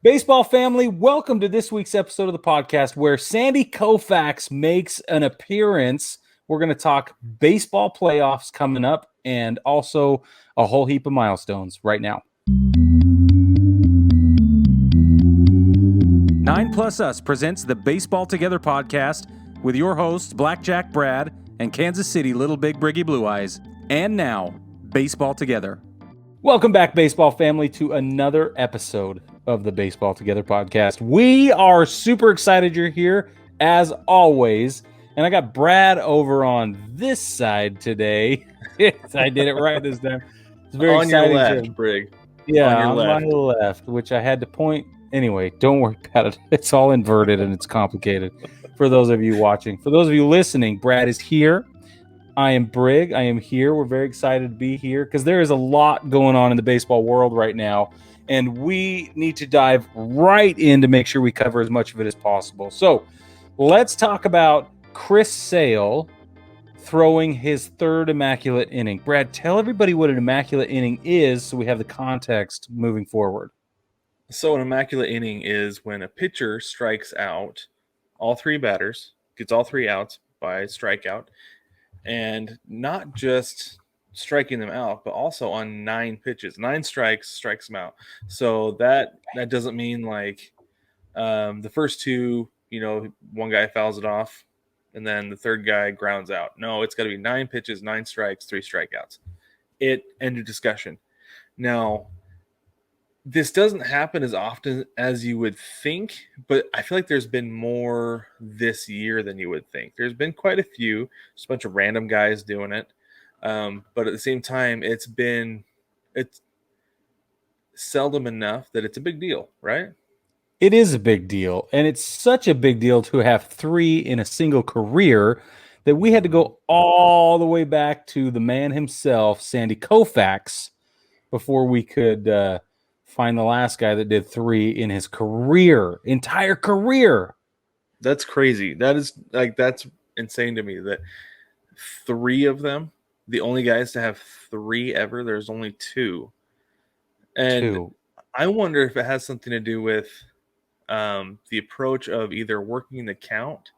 Baseball family, welcome to this week's episode of the podcast where Sandy Koufax makes an appearance. We're going to talk baseball playoffs coming up and also a whole heap of milestones right now. 9 Plus Us presents the Baseball Together podcast with your hosts Blackjack Brad and Kansas City Little Big Briggy Blue Eyes. And now, Baseball Together. Welcome back, baseball family, to another episode of the Baseball Together podcast. We are super excited you're here, as always. And I got Brad over on this side today. I did it right this time. It's very on exciting. Your left, Brig. Yeah, on my left, which I had to point. Anyway, don't worry about it. It's all inverted and it's complicated for those of you watching. For those of you listening, Brad is here. I am Brig. I am here. We're very excited to be here because there is a lot going on in the baseball world right now, and we need to dive right in to make sure we cover as much of it as possible. So let's talk about Chris Sale throwing his third Immaculate inning. Brad, tell everybody what an Immaculate inning is so we have the context moving forward. So an Immaculate inning is when a pitcher strikes out all three batters, gets all three outs by strikeout, and not just striking them out, but also on 9 pitches. 9 strikes them out. So that doesn't mean like the first 2, one guy fouls it off, and then the third guy grounds out. No, it's got to be 9 pitches, 9 strikes, 3 strikeouts. It ended discussion. Now, this doesn't happen as often as you would think, but I feel like there's been more this year than you would think. There's been quite a few, just a bunch of random guys doing it. But at the same time, it's seldom enough that it's a big deal, right? It is a big deal, and it's such a big deal to have 3 in a single career that we had to go all the way back to the man himself, Sandy Koufax, before we could find the last guy that did 3 in his entire career. That's crazy. That's insane to me that 3 of them, the only guys to have 3 ever, there's only 2. And 2. I wonder if it has something to do with the approach of either working the count,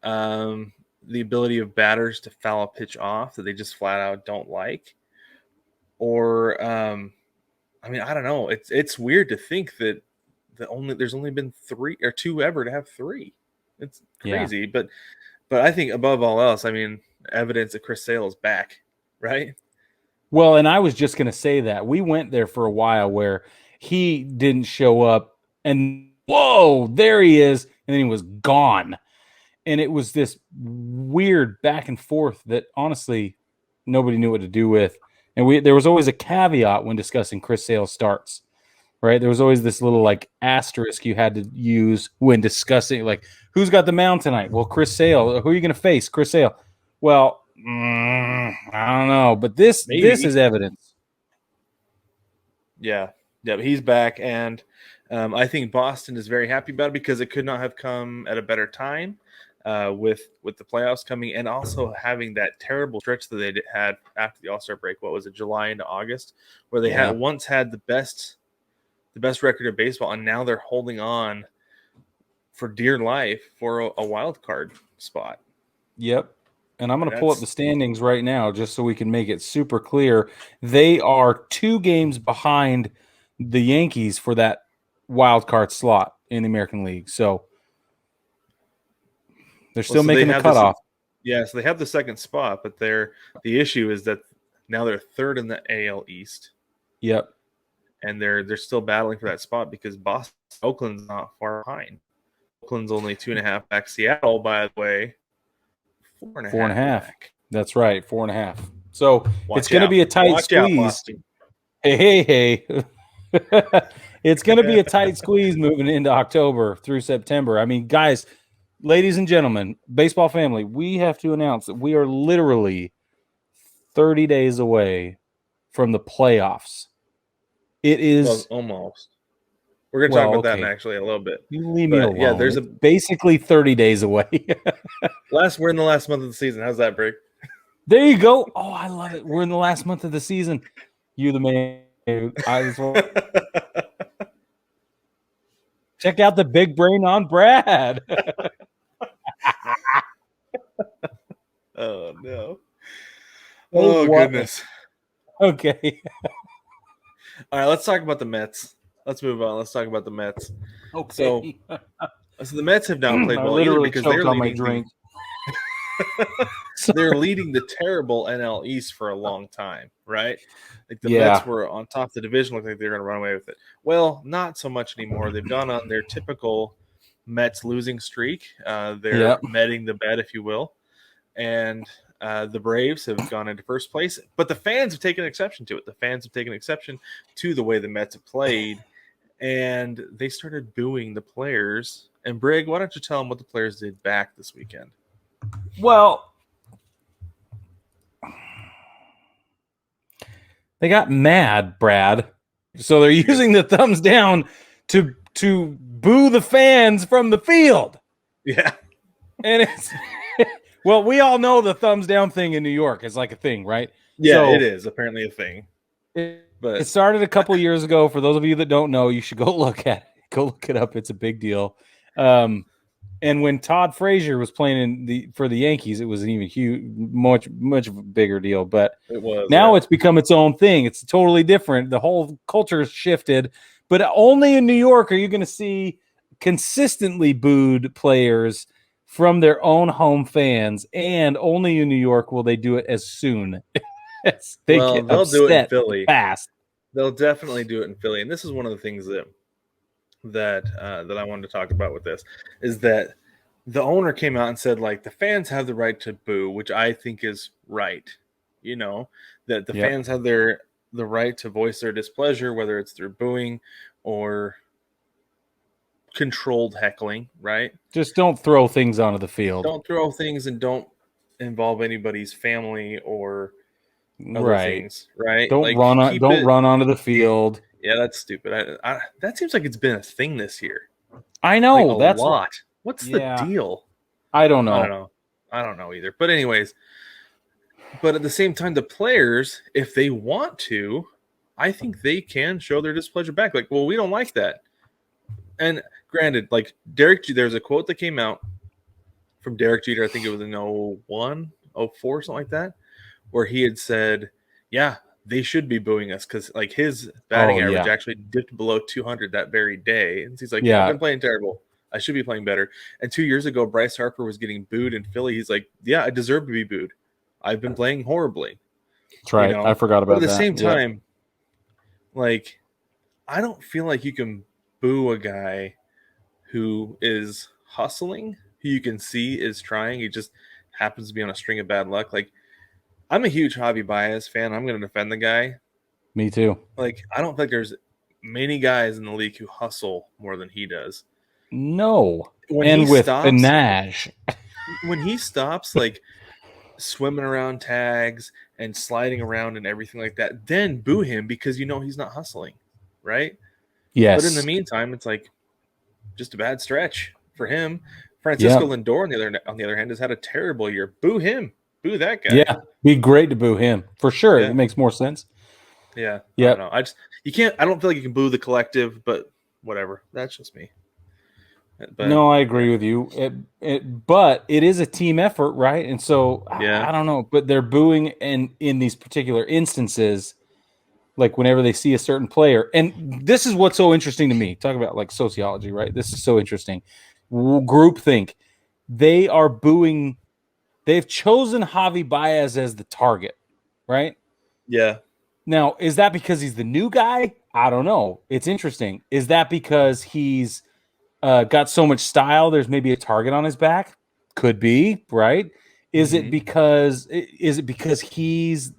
the ability of batters to foul a pitch off that they just flat out don't like, or I don't know. It's weird to think that there's only been 3 or 2 ever to have 3. It's crazy, yeah. But I think above all else, evidence that Chris Sale is back, right? Well, and I was just going to say that we went there for a while where he didn't show up, and whoa, there he is, and then he was gone, and it was this weird back and forth that honestly nobody knew what to do with. And there was always a caveat when discussing Chris Sale's starts, right? There was always this little like asterisk you had to use when discussing like who's got the mound tonight. Well, Chris Sale. Who are you going to face? Chris Sale. Well, I don't know, but this is evidence. Yeah, he's back, and I think Boston is very happy about it because it could not have come at a better time. With the playoffs coming and also having that terrible stretch that they had after the All-Star break. What was it, July into August, where they had the best record of baseball, and now they're holding on for dear life for a wild card spot. Yep. And I'm going to pull up the standings right now just so we can make it super clear. They are 2 games behind the Yankees for that wild card slot in the American League. So they're still making the cutoff. So they have the second spot, but the issue is that now they're 3rd in the AL East. Yep. And they're still battling for that spot because Oakland's not far behind. Oakland's only 2.5 back. Seattle, by the way, 4.5 back. That's right, 4.5. So it's going to be a tight squeeze. Hey. It's going to be a tight squeeze moving into October through September. Guys, ladies and gentlemen, baseball family, we have to announce that we are literally 30 days away from the playoffs. It is almost. We're going to talk about that actually a little bit. You leave me alone. Yeah, it's basically 30 days away. We're in the last month of the season. How's that, Brig? There you go. Oh, I love it. We're in the last month of the season. You the man. Check out the big brain on Brad. Oh no. Oh what? goodness. Okay. All right, let's talk about the Mets. Let's move on. Let's talk about the Mets. Okay. So the Mets have not played I well either literally because choked they're on my leading drink. they're leading the terrible NL East for a long time, right? Like the Yeah. Mets were on top of the division, looked like they were going to run away with it. Well, not so much anymore. They've gone on their typical Mets losing streak. They're Metting the bet, if you will, and the Braves have gone into first place. But the fans have taken exception to it. The fans have taken exception to the way the Mets have played, and they started booing the players. And Brig, why don't you tell them what the players did back this weekend? Well, they got mad, Brad. So they're using the thumbs down to boo the fans from the field. Yeah. And it's well, we all know the thumbs down thing in New York is like a thing, right? Yeah, so it is apparently a thing. But it started a couple years ago. For those of you that don't know, you should go look at it. Go look it up. It's a big deal. And when Todd Frazier was playing for the Yankees, it was an even much of a bigger deal. But it was now it's become its own thing. It's totally different. The whole culture has shifted. But only in New York are you going to see consistently booed players from their own home fans, and only in New York will they do it as soon as they get they'll do it in Philly fast. They'll definitely do it in Philly, and this is one of the things that I wanted to talk about with this is that the owner came out and said, like, the fans have the right to boo, which I think is right. You know, that the fans have the right to voice their displeasure, whether it's through booing or controlled heckling, right? Just don't throw things onto the field. Don't throw things and don't involve anybody's family or other things, right? Don't run onto the field. Yeah, that's stupid. That seems like it's been a thing this year. I know, like that's a lot. What's the deal? I don't know. I don't know either. But anyways, but at the same time, the players, if they want to, I think they can show their displeasure back. Like, well, we don't like that. And granted, like there's a quote that came out from Derek Jeter, I think it was in 01, 04, something like that, where he had said, yeah, they should be booing us because like his batting average actually dipped below 200 that very day. And he's like, I've been playing terrible. I should be playing better. And 2 years ago, Bryce Harper was getting booed in Philly. He's like, yeah, I deserve to be booed. I've been playing horribly. That's right. I forgot about that. But at the same time, like, I don't feel like you can boo a guy who is hustling, who you can see is trying. He just happens to be on a string of bad luck. Like, I'm a huge Javi Baez fan. I'm going to defend the guy. Me too. Like, I don't think there's many guys in the league who hustle more than he does. No. Panache. When he stops, like, swimming around tags and sliding around and everything like that, then boo him because you know he's not hustling, right? Yes. But in the meantime, it's like just a bad stretch for him. Francisco Lindor, on the other hand, has had a terrible year. Boo him. Boo that guy. Yeah, be great to boo him for sure. It makes more sense. Yeah. I don't know. I don't feel like you can boo the collective, but whatever. That's just me. But, no, I agree with you. But it is a team effort, right? And so I don't know. But they're booing in these particular instances, like whenever they see a certain player. And this is what's so interesting to me. Talk about like sociology, right? This is so interesting. Groupthink. They are booing. They've chosen Javi Baez as the target, right? Yeah. Now, is that because he's the new guy? I don't know. It's interesting. Is that because he's got so much style, there's maybe a target on his back? Could be, right? Is it because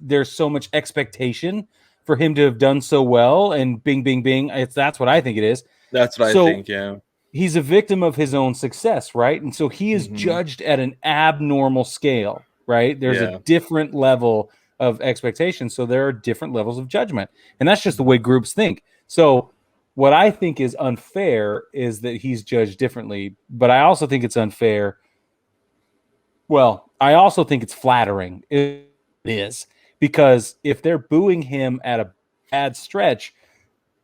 there's so much expectation for him to have done so well and bing, bing, bing? That's what I think it is. That's what I think, yeah. He's a victim of his own success, right? And so he is judged at an abnormal scale, right? There's a different level of expectation. So there are different levels of judgment. And that's just the way groups think. So what I think is unfair is that he's judged differently, but I also think it's unfair. Well, I also think it's flattering. It is, because if they're booing him at a bad stretch,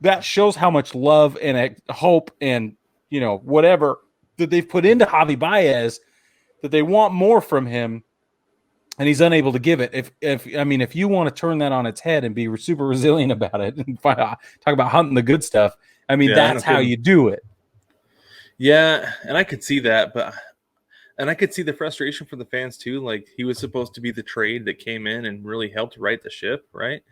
that shows how much love and hope and whatever that they've put into Javi Baez, that they want more from him, and he's unable to give it. If you want to turn that on its head and be super resilient about it and talk about hunting the good stuff, that's how you do it. Yeah, and I could see that, and I could see the frustration for the fans too. Like, he was supposed to be the trade that came in and really helped right the ship, right?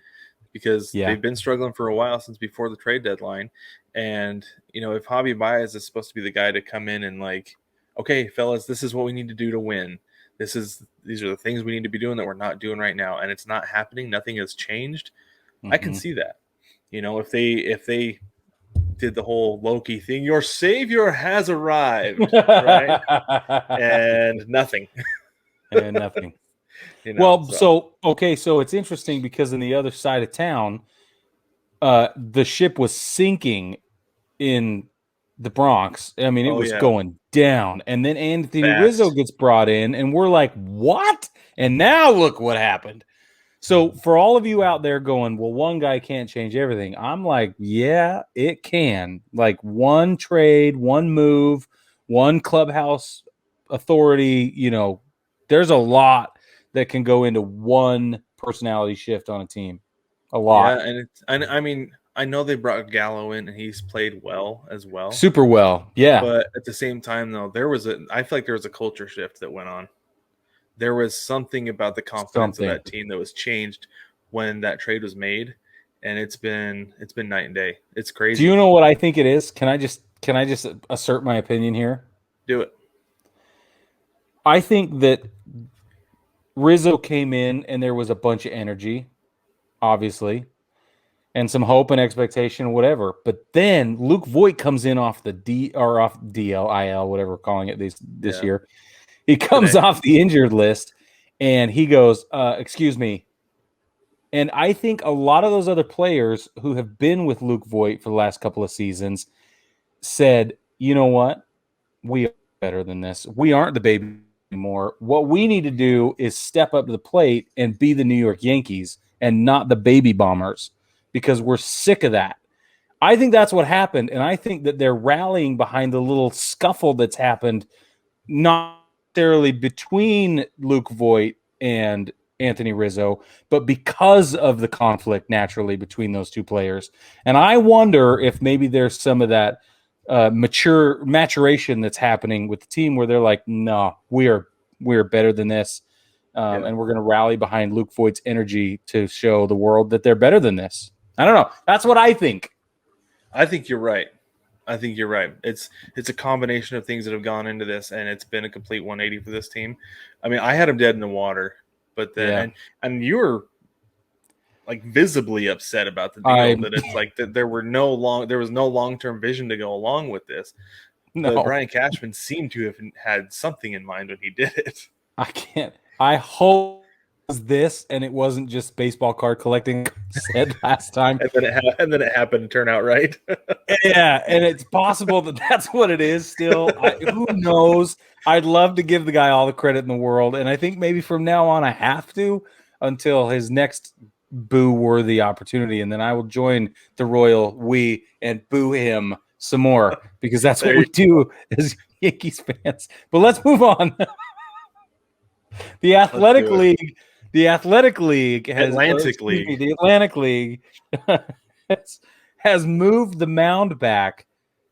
Because they've been struggling for a while since before the trade deadline. And, if Javi Baez is supposed to be the guy to come in and like, okay, fellas, this is what we need to do to win. These are the things we need to be doing that we're not doing right now. And it's not happening. Nothing has changed. I can see that. If they did the whole Loki thing, your savior has arrived, right? And nothing. And nothing. So it's interesting because in the other side of town, the ship was sinking in the Bronx. It was going down. And then Anthony Rizzo gets brought in, and we're like, what? And now look what happened. So for all of you out there going, well, one guy can't change everything, I'm like, yeah, it can. Like, one trade, one move, one clubhouse authority, there's a lot that can go into one personality shift on a team. A lot. Yeah, and I know they brought Gallo in, and he's played well as well. Super well, yeah. But at the same time, though, I feel like there was a culture shift that went on. There was something about the confidence of that team that was changed when that trade was made, and it's been night and day. It's crazy. Do you know what I think it is? Can I just assert my opinion here? Do it. I think that Rizzo came in and there was a bunch of energy, obviously, and some hope and expectation, whatever. But then Luke Voit comes in off the off DL, IL, whatever we're calling it this year. He comes off the injured list, and he goes, excuse me. And I think a lot of those other players who have been with Luke Voit for the last couple of seasons said, you know what? We are better than this. We aren't the baby anymore. What we need to do is step up to the plate and be the New York Yankees and not the baby bombers, because we're sick of that. I think that's what happened, and I think that they're rallying behind the little scuffle that's happened, not necessarily between Luke Voit and Anthony Rizzo, but because of the conflict naturally between those two players. And I wonder if maybe there's some of that maturation that's happening with the team where they're like, no, we are better than this. And we're going to rally behind Luke Voigt's energy to show the world that they're better than this. I don't know. That's what I think. I think you're right. It's a combination of things that have gone into this, and it's been a complete 180 for this team. I had them dead in the water, but then and you were like visibly upset about the deal, that it's like that there was no long-term vision to go along with this. No. But Brian Cashman seemed to have had something in mind when he did it. I hope it was this, and it wasn't just baseball card collecting said last time. and then it happened to turn out right. Yeah, and it's possible that that's what it is still. Who knows? I'd love to give the guy all the credit in the world, and I think maybe from now on I have to until his next boo-worthy opportunity, and then I will join the royal we and boo him some more, because that's what we do as Yankees fans. But let's move on. The Atlantic League has moved the mound back,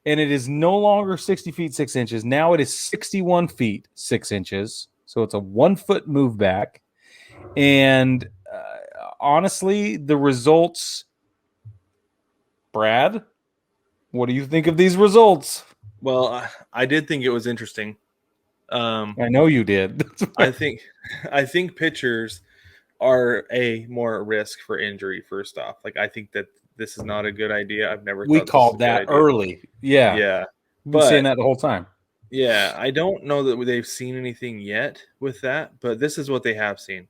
and it is no longer 60 feet 6 inches. Now it is 61 feet 6 inches. So it's a 1 foot move back. And honestly, the results, Brad, what do you think of these results? Well, I did think it was interesting. I know you did. I think pitchers are more at risk for injury. First off, like, I think that this is not a good idea. We called that early. Yeah. We've been saying that the whole time. Yeah, I don't know that they've seen anything yet with that, but this is what they have seen.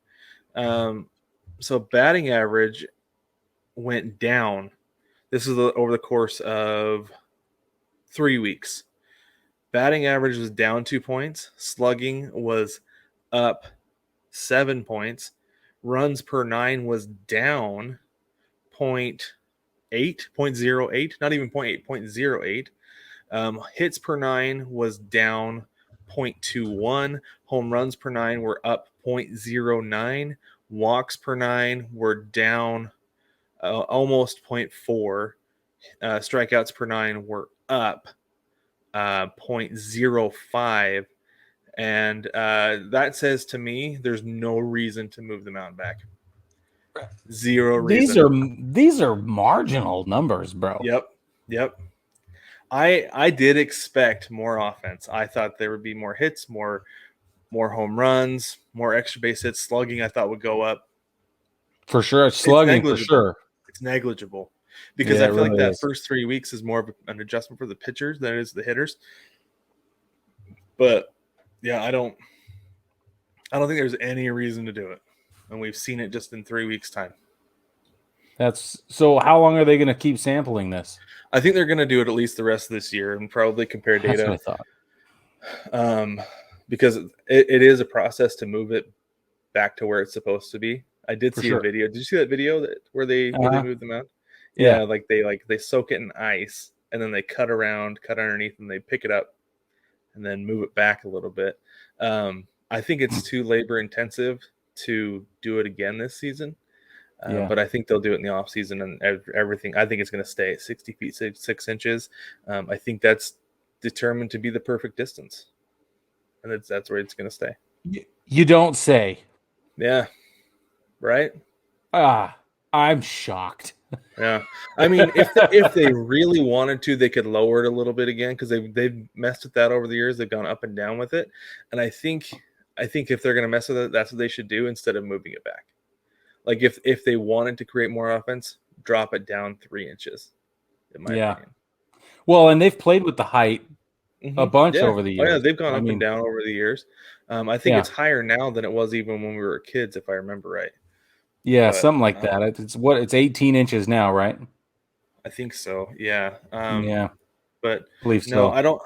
So batting average went down. This is over the course of 3 weeks. Batting average was down 2 points. Slugging was up 7 points. Runs per 9 was down 0.08, not even 0.8, 0.08. Hits per 9 was down 0.21. Home runs per 9 were up 0.09. Walks per 9 were down almost 0.4. Strikeouts per 9 were up 0.05. And that says to me there's no reason to move the mound back. Zero reason. These are marginal numbers, bro. Yep. I did expect more offense. I thought there would be more hits, more home runs, more extra base hits. Slugging I thought would go up. For sure. Slugging for sure. It's negligible. Because I feel like that first 3 weeks is more of an adjustment for the pitchers than it is the hitters. But yeah, I don't think there's any reason to do it. And we've seen it just in 3 weeks' time. So how long are they going to keep sampling this? I think they're going to do it at least the rest of this year and probably compare data. That's what I thought. Because it is a process to move it back to where it's supposed to be. I did see a video. Did you see that video where they moved them out? Yeah, they soak it in ice and then they cut underneath and they pick it up and then move it back a little bit. I think it's too labor intensive to do it again this season. But I think they'll do it in the off season and everything. I think it's going to stay at 60 feet, 6 inches. I think that's determined to be the perfect distance. And that's where it's going to stay. You don't say. Yeah. Right? I'm shocked. Yeah. I mean, if they really wanted to, they could lower it a little bit again because they've messed with that over the years. They've gone up and down with it. And I think if they're going to mess with it, that's what they should do instead of moving it back. Like if they wanted to create more offense, drop it down 3 inches. In my opinion. Well, and they've played with the height a bunch over the years. Oh, yeah, they've gone up and down over the years. I think it's higher now than it was even when we were kids, if I remember right. Yeah, something like that. It's 18 inches now, right? I think so. Yeah. But I believe no, so. I don't.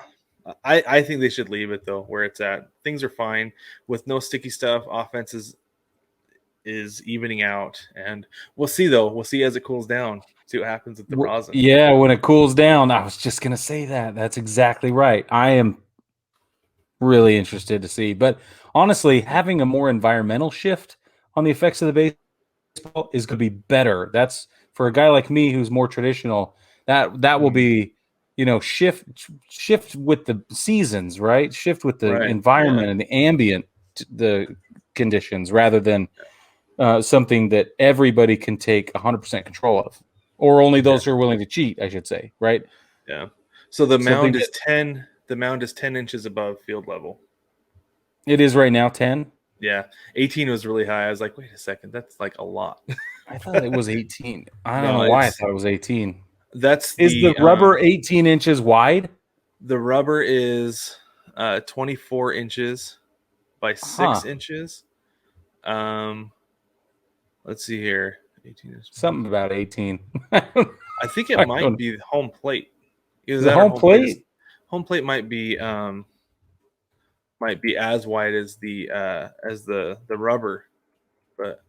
I think they should leave it though where it's at. Things are fine with no sticky stuff. Offense is evening out, and we'll see though. We'll see as it cools down. See what happens with the rosin. Yeah, when it cools down, I was just gonna say that. That's exactly right. I am really interested to see, but honestly, having a more environmental shift on the effects of the baseball is going to be better. That's for a guy like me who's more traditional. That will be, shift with the seasons, right? Shift with the environment and the ambient, the conditions, rather than something that everybody can take 100% control of, or only those who are willing to cheat, I should say, right? Yeah. So the mound is 10. The mound is 10 inches above field level. It is right now 10. Yeah, 18 was really high. I was like, wait a second, that's like a lot. I thought it was 18. I don't know why I thought it was 18. Is the rubber 18 inches wide? The rubber is 24 inches by 6 inches. Let's see here. 18 inches. Something about 18. I think it might be home plate. Is it home plate? Home plate might be as wide as the rubber, but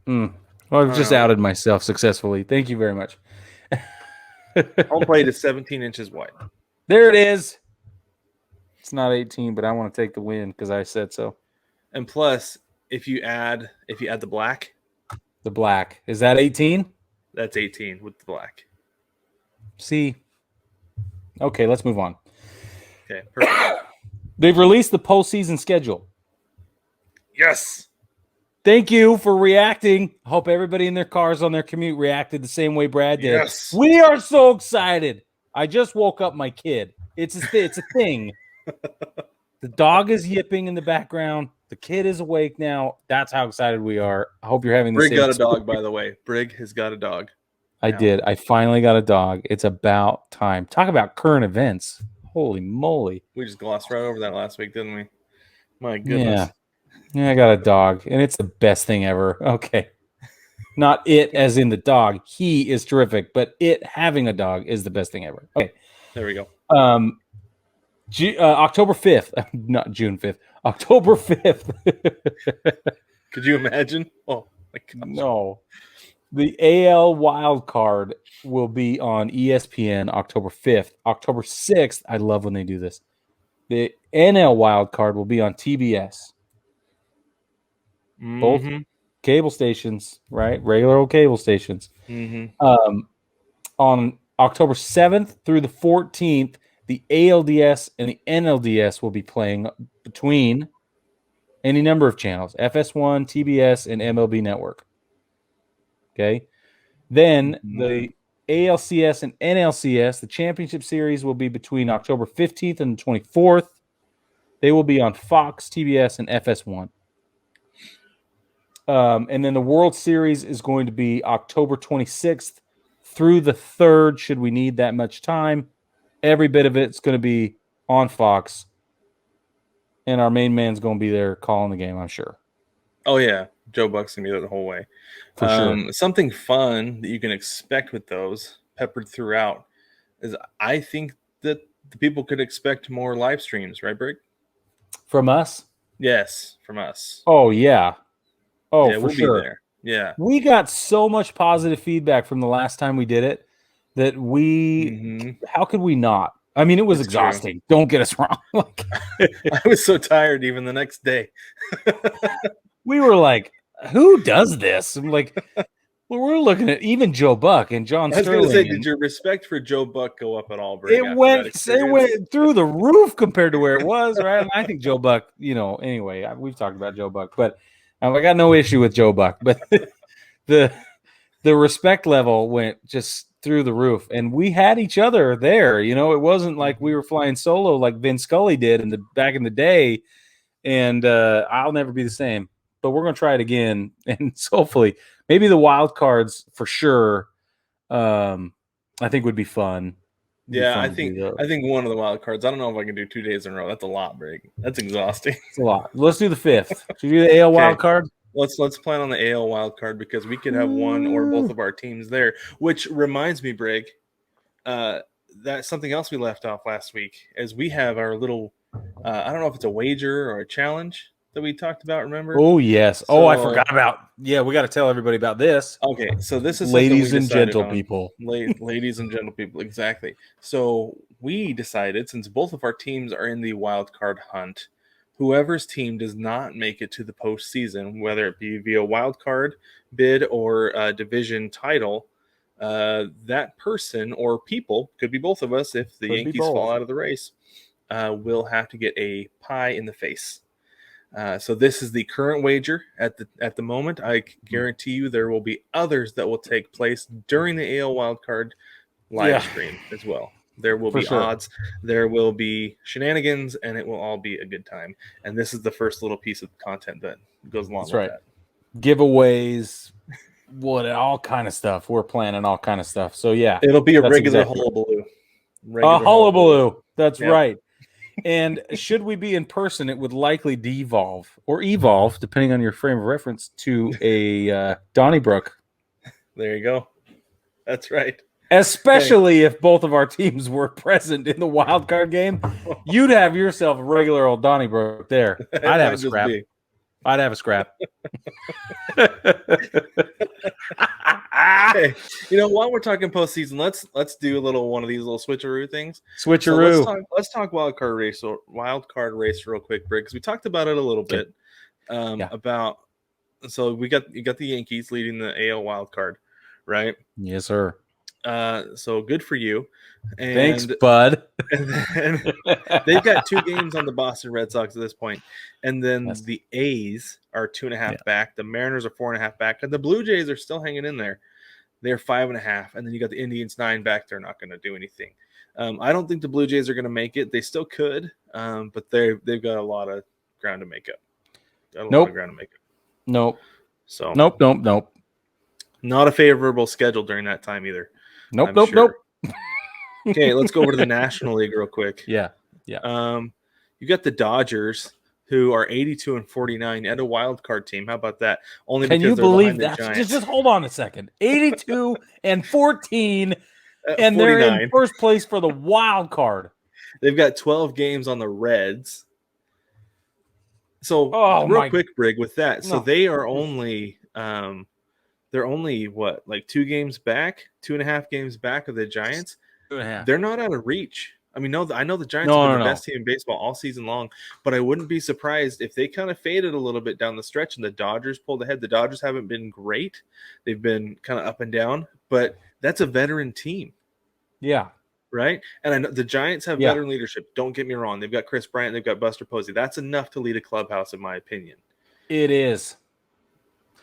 well, I've just outed myself successfully. Thank you very much. Home plate is 17 inches wide. There it is. It's not 18, but I want to take the win because I said so. And plus, if you add the black, is that 18? That's 18 with the black. See. Okay, let's move on. Okay, perfect. They've released the postseason schedule. Yes. Thank you for reacting. I hope everybody in their cars on their commute reacted the same way Brad did. Yes. We are so excited. I just woke up my kid. It's a thing. The dog is yipping in the background. The kid is awake now. That's how excited we are. I hope you're having the Brig same got a dog, by the way. Brig has got a dog. I did. I finally got a dog. It's about time. Talk about current events. Holy moly. We just glossed right over that last week, didn't we? My goodness. Yeah, I got a dog, and it's the best thing ever. Okay. Not it as in the dog. He is terrific, but it having a dog is the best thing ever. Okay. There we go. October 5th. Not June 5th. October 5th. Could you imagine? Oh, my gosh. No. The AL wild card will be on ESPN October 5th. October 6th, I love when they do this. The NL wild card will be on TBS. Both Mm-hmm. cable stations, right? Regular old cable stations. Mm-hmm. On October 7th through the 14th, the ALDS and the NLDS will be playing between any number of channels, FS1, TBS, and MLB Network. Okay. Then the ALCS and NLCS, the championship series, will be between October 15th and the 24th. They will be on Fox, TBS, and FS1. And then the World Series is going to be October 26th through the 3rd, should we need that much time. Every bit of it's going to be on Fox. And our main man's going to be there calling the game, I'm sure. Oh, yeah. Joe Buck's going to be there the whole way. For sure. Something fun that you can expect with those peppered throughout is I think that the people could expect more live streams, right, Brig? From us? Yes, from us. Oh, yeah. Oh, Yeah, for we'll sure. be there. Yeah. We got so much positive feedback from the last time we did it that how could we not? I mean, it was exhausting. True. Don't get us wrong. I was so tired even the next day. We were like, who does this? I'm like, well, we're looking at even Joe Buck and John Sterling. I was going to say, did your respect for Joe Buck go up at all, Brig? It went through the roof compared to where it was, right? And I think Joe Buck, anyway, we've talked about Joe Buck, but I got no issue with Joe Buck, but the respect level went just through the roof, and we had each other there. It wasn't like we were flying solo like Vin Scully did back in the day. And I'll never be the same. But we're going to try it again, and hopefully, maybe the wild cards for sure. I think would be fun. I think one of the wild cards. I don't know if I can do 2 days in a row. That's a lot, Brig. That's exhausting. It's a lot. Let's do the 5th. Should we do the AL wild card? Let's plan on the AL wild card because we could have one or both of our teams there. Which reminds me, Brig, that's something else we left off last week. As we have our little, I don't know if it's a wager or a challenge that we talked about. Remember? Oh yes. I forgot about. Yeah, we got to tell everybody about this. Okay, so this is ladies and gentle people. Ladies and gentle people, exactly. So we decided, since both of our teams are in the wild card hunt, whoever's team does not make it to the postseason, whether it be via wild card bid or division title, that person or people, could be both of us if the Yankees fall out of the race, will have to get a pie in the face. So this is the current wager at the moment. I guarantee you there will be others that will take place during the AL wildcard live stream as well. There will be odds, there will be shenanigans, and it will all be a good time. And this is the first little piece of content that goes along with that. Giveaways, all kind of stuff. We're planning all kind of stuff. So yeah, it'll be a regular hullabaloo. A hullabaloo. That's right. And should we be in person, it would likely devolve or evolve, depending on your frame of reference, to a Donnybrook. There you go. That's right. Especially if both of our teams were present in the wild card game, you'd have yourself a regular old Donnybrook there. I'd have a scrap. I'd have a scrap. Okay. While we're talking postseason, let's do a little one of these little switcheroo things. Switcheroo. So let's talk wild card race real quick, Brig, because we talked about it a little bit. About so you got the Yankees leading the AL wild card, right? Yes, sir. So good for you. And, thanks, bud. And then they've got 2 games on the Boston Red Sox at this point. And then the A's are 2.5 back. The Mariners are 4.5 back. And the Blue Jays are still hanging in there. They're 5.5. And then you got the Indians 9 back. They're not going to do anything. I don't think the Blue Jays are going to make it. They still could, but they've got a lot of ground to make up. Nope. So Nope. Not a favorable schedule during that time either. Nope. Okay, let's go over to the National League real quick. Yeah. You got the Dodgers, who are 82-49 and a wild card team. How about that? Only Can because you they're believe that? Just hold on a second. 82-14, and they're in first place for the wild card. They've got 12 games on the Reds. So real quick, Brig, with that. So they are only they're only like 2.5 games back of the Giants. 2.5. They're not out of reach. I mean, I know the Giants No, have been no, the no. best team in baseball all season long, but I wouldn't be surprised if they kind of faded a little bit down the stretch and the Dodgers pulled ahead. The Dodgers haven't been great. They've been kind of up and down, but that's a veteran team. Yeah. Right? And I know the Giants have veteran leadership. Don't get me wrong. They've got Chris Bryant. They've got Buster Posey. That's enough to lead a clubhouse, in my opinion. It is.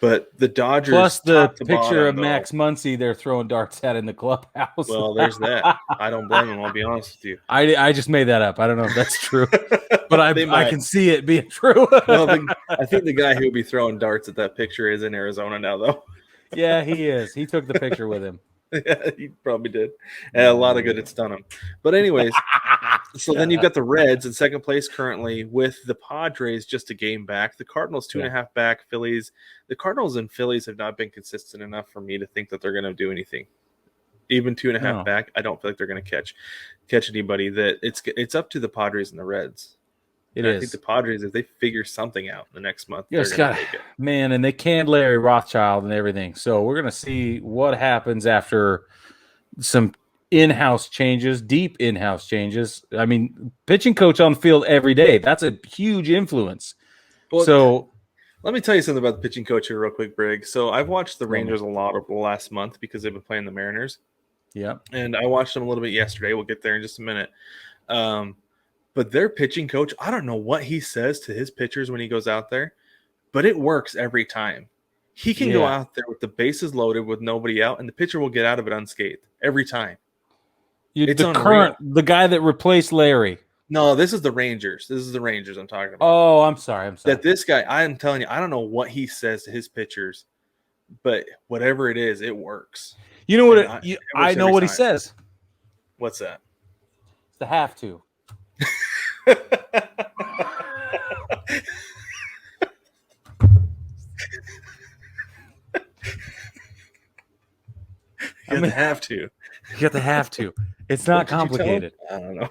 But the Dodgers, plus the top to picture bottom, of Max Muncy they're throwing darts at in the clubhouse. Well, there's that. I don't blame him. I'll be honest with you. I just made that up. I don't know if that's true, but I can see it being true. Well, I think the guy who would be throwing darts at that picture is in Arizona now, though. Yeah, he is. He took the picture with him. Yeah, he probably did. And a lot of good it's done him. But anyways, so then you've got the Reds in second place currently with the Padres just a game back. The Cardinals 2.5 back. Phillies. The Cardinals and Phillies have not been consistent enough for me to think that they're going to do anything. Even 2.5 back, I don't feel like they're going to catch anybody. That it's up to the Padres and the Reds. I think the Padres, if they figure something out in the next month, they're going to make it. Man, and they canned Larry Rothschild and everything. So we're going to see what happens after some in-house changes, deep in-house changes. I mean, pitching coach on the field every day. That's a huge influence. Well, so let me tell you something about the pitching coach here real quick, Brig. So I've watched the Rangers a lot over the last month because they've been playing the Mariners. Yeah. And I watched them a little bit yesterday. We'll get there in just a minute. But their pitching coach, I don't know what he says to his pitchers when he goes out there, but it works every time. He can go out there with the bases loaded with nobody out, and the pitcher will get out of it unscathed every time. The guy that replaced Larry. No, this is the Rangers. This is the Rangers I'm talking about. Oh, I'm sorry. That this guy, I'm telling you, I don't know what he says to his pitchers, but whatever it is, it works. You know what? I know what he says. What's that? It's the have to. You have to. You got to have to. It's not complicated. I don't know.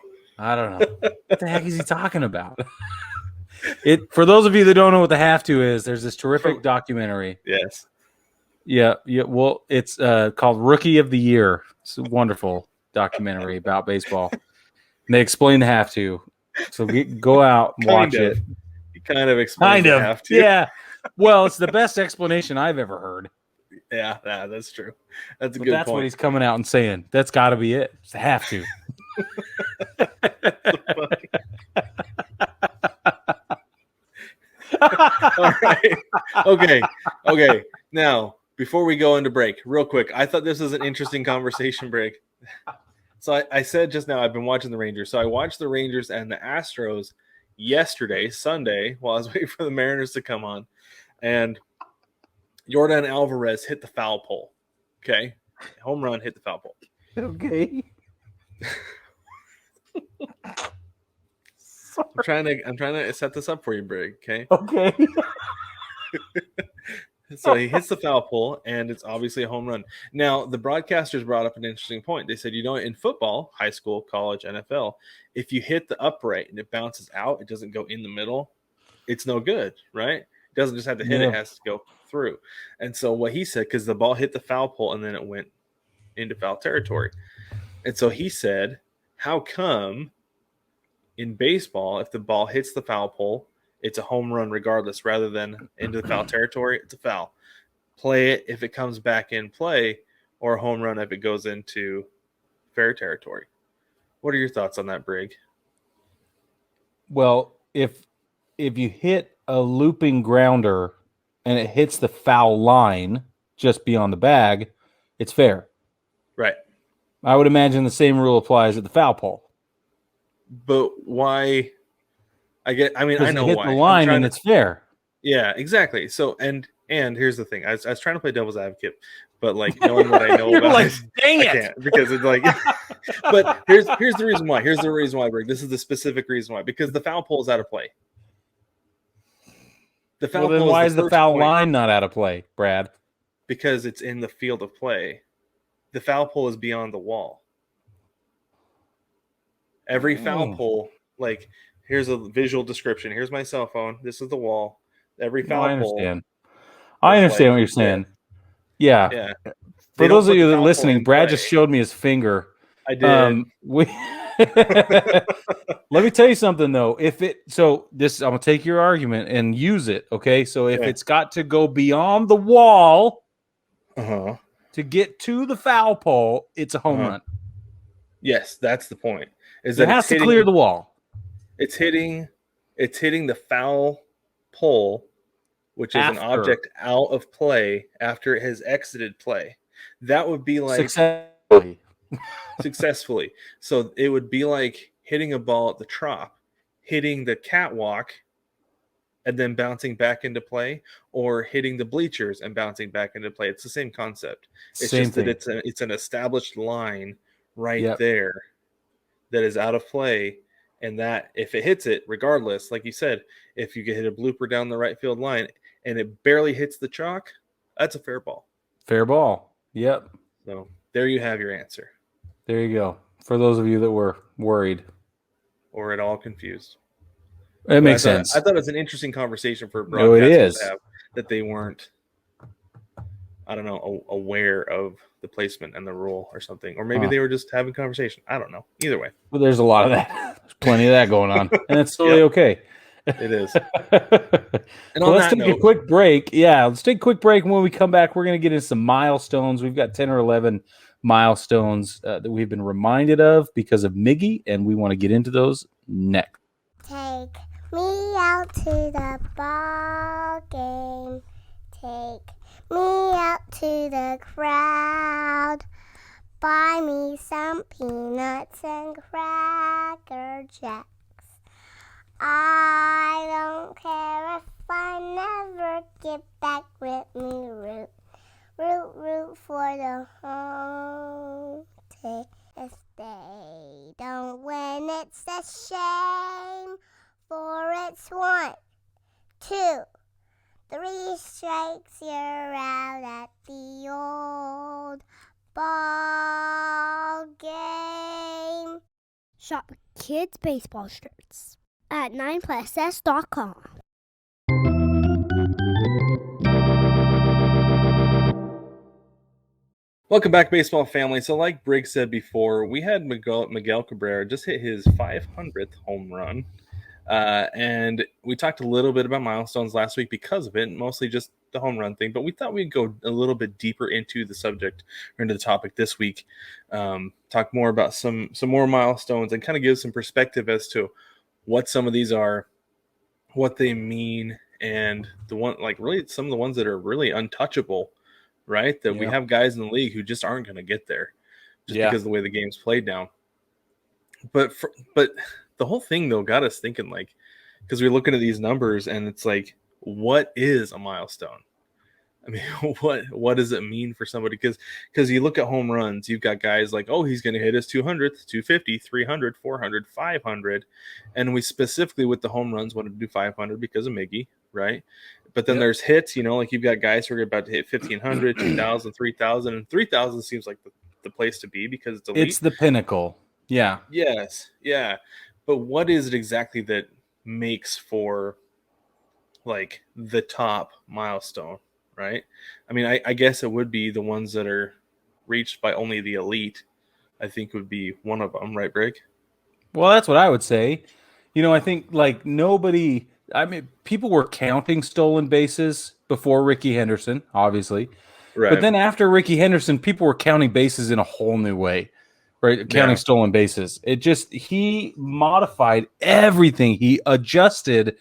What the heck is he talking about? For those of you that don't know what the have to is, there's this terrific documentary. Yes. Yeah. Well, it's called Rookie of the Year. It's a wonderful documentary about baseball. And they explain the have to. So go out and watch it. He kind of explains the have to. Yeah. Well, it's the best explanation I've ever heard. Yeah, that's true. That's a good point. That's what he's coming out and saying. That's got to be it. It's the have to. All right. Okay. Now, before we go into break, real quick, I thought this was an interesting conversation break. So I said just now I've been watching the Rangers. So I watched the Rangers and the Astros yesterday, Sunday, while I was waiting for the Mariners to come on. And Yordan Alvarez hit the foul pole. Okay. Home run, hit the foul pole. Okay. I'm trying to set this up for you, Brig. Okay. Okay. So he hits the foul pole, and it's obviously a home run. Now, the broadcasters brought up an interesting point. They said, in football, high school, college, NFL, if you hit the upright and it bounces out, it doesn't go in the middle, it's no good, right? It doesn't just have to hit, it has to go through. And so what he said, because the ball hit the foul pole and then it went into foul territory. And so he said, how come in baseball, if the ball hits the foul pole, it's a home run regardless, rather than into the foul territory, it's a foul. Play it if it comes back in play, or a home run if it goes into fair territory. What are your thoughts on that, Brig? Well, if you hit a looping grounder and it hits the foul line just beyond the bag, it's fair. Right. I would imagine the same rule applies at the foul pole. But why? I know hit why. The line and it's fair. Yeah, exactly. So and here's the thing. I was trying to play devil's advocate, but knowing what I know You're about like, it, dang it. I can't, because it's But here's the reason why. Here's the reason why, Brig. This is the specific reason why. Because the foul pole is out of play. The foul pole. Why is the foul line not out of play, Brad? Because it's in the field of play. The foul pole is beyond the wall. Every foul pole, here's a visual description. Here's my cell phone. This is the wall. Every foul pole. I understand what you're saying. Yeah. Yeah. For They don't those of put you the that are foul pole listening, in Brad play. just showed me his finger. I did. We Let me tell you something though. I'm gonna take your argument and use it. Okay, so if Yeah. it's got to go beyond the wall Uh-huh. to get to the foul pole, it's a home run. Yes, that's the point. Is It that has to clear the wall. it's hitting the foul pole, which is an After object out of play after it has exited play. That would be like successfully. successfully. So it would be like hitting a ball at the trop, hitting the catwalk and then bouncing back into play, or hitting the bleachers and bouncing back into play. It's the same concept. It's Same just that thing. it's an established line right Yep. there that is out of play, and that if it hits it, regardless, like you said, if you get hit a blooper down the right field line and it barely hits the chalk, that's a fair ball. Fair ball. Yep. So there you have your answer, There you go. For those of you that were worried, or at all confused. it makes sense. I thought it was an interesting conversation for No, it broadcasters is. to have, that they weren't, I don't know, aware of the placement and the rule or something, or maybe they were just having conversation. I don't know. Either way, Well, there's a lot of that. There's plenty of that going on, and it's totally Yep. okay. It is. And Well, on let's that take note, a quick break. Yeah, let's take a quick break. And when we come back, we're going to get into some milestones. We've got 10 or 11 milestones that we've been reminded of because of Miggy, and we want to get into those next. Take me out to the ball game. Take me out to the crowd. Buy me some peanuts and Cracker Jacks. I don't care if I never get back with me. Root, root, root for the home team. If they don't win, it's a shame. For it's 1, 2, 3 strikes, you're out at the old ball game. Shop kids' baseball shirts at 9pluss.com. welcome back, baseball family. So, like Brig said before, we had Miguel Cabrera just hit his 500th home run. And we talked a little bit about milestones last week because of it, mostly just the home run thing. But we thought we'd go a little bit deeper into the subject or into the topic this week. Talk more about some more milestones and kind of give some perspective as to what some of these are, what they mean, and the one, like, really some of the ones that are really untouchable, right? That we have guys in the league who just aren't going to get there just because of the way the game's played now. But the whole thing though got us thinking, like, because we're looking at these numbers and it's like, what is a milestone? I mean, what does it mean for somebody? Because you look at home runs, you've got guys like, oh, he's going to hit his 200th, 250, 300, 400, 500. And we specifically with the home runs wanted to do 500 because of Miggy, right? But then there's hits, like you've got guys who are about to hit 1,500, 2,000, 3,000. And 3,000 seems like the place to be because it's elite. It's the pinnacle. Yeah. Yes. Yeah. But what is it exactly that makes for like the top milestone, right? I mean, I guess it would be the ones that are reached by only the elite. I think would be one of them, right, Brig? Well, that's what I would say. I think like nobody, I mean, people were counting stolen bases before Ricky Henderson, obviously. Right. But then after Ricky Henderson, people were counting bases in a whole new way, right? Counting stolen bases. He modified everything. He adjusted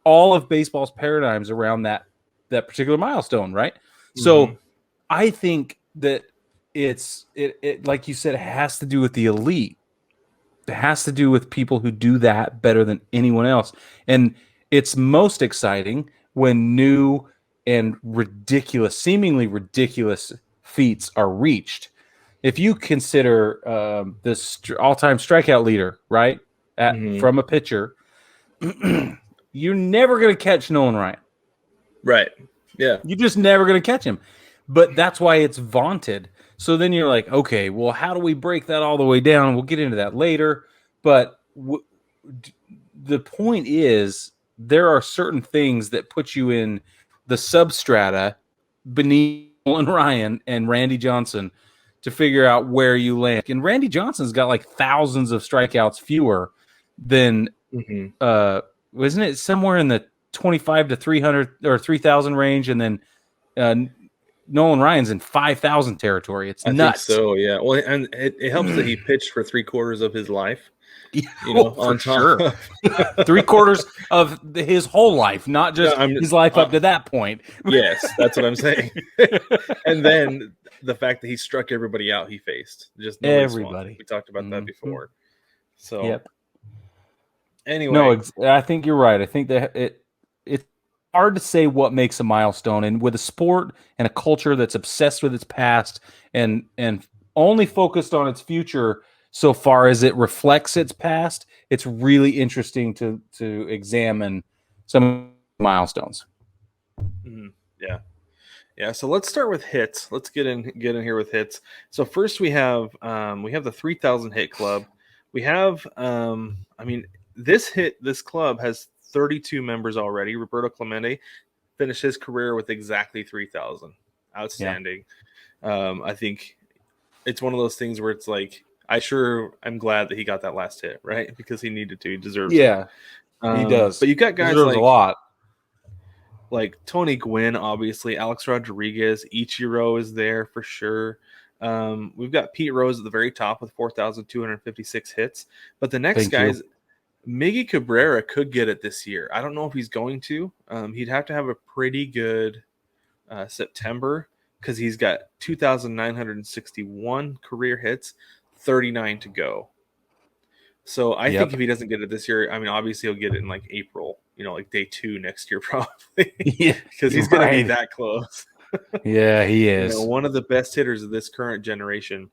all of baseball's paradigms around that particular milestone, right? So I think that it like you said, it has to do with the elite. It has to do with people who do that better than anyone else. And it's most exciting when new and seemingly ridiculous feats are reached. If you consider this all-time strikeout leader, right, from a pitcher, you're never going to catch Nolan Ryan. Right. Yeah. You're just never going to catch him. But that's why it's vaunted. So then you're like, okay, well, how do we break that all the way down? We'll get into that later. But the point is, there are certain things that put you in the substrata beneath Nolan Ryan and Randy Johnson to figure out where you land. And Randy Johnson's got like thousands of strikeouts fewer than wasn't it somewhere in the 25 to 300 or 3,000 range, and then Nolan Ryan's in 5,000 territory. It's nuts. I think so, yeah. Well, and it helps that he pitched for 3/4 of his life. For sure. 3/4 of his whole life, not just his life up to that point. Yes, that's what I'm saying. And then the fact that he struck everybody out he faced. Just everybody. We talked about that before. So, anyway. No, I think you're right. I think that it's hard to say what makes a milestone. And with a sport and a culture that's obsessed with its past and only focused on its future so far as it reflects its past, it's really interesting to examine some milestones. Yeah. So let's start with hits. Let's get in here with hits. So first we have the 3,000 hit club. We have this club has 32 members already. Roberto Clemente finished his career with exactly 3,000. Outstanding. Yeah. I think it's one of those things where it's like, I'm glad that he got that last hit, right? Because he needed to. He deserves it. He does. But you've got guys like a lot. Like Tony Gwynn, obviously. Alex Rodriguez. Ichiro is there for sure. We've got Pete Rose at the very top with 4,256 hits. But the next guys, Miggy Cabrera could get it this year. I don't know if he's going to. He'd have to have a pretty good September because he's got 2,961 career hits. 39 to go. So I think if he doesn't get it this year, I mean, obviously he'll get it in like April, like day 2 next year probably. Because he's going to be that close. Yeah, he is. One of the best hitters of this current generation.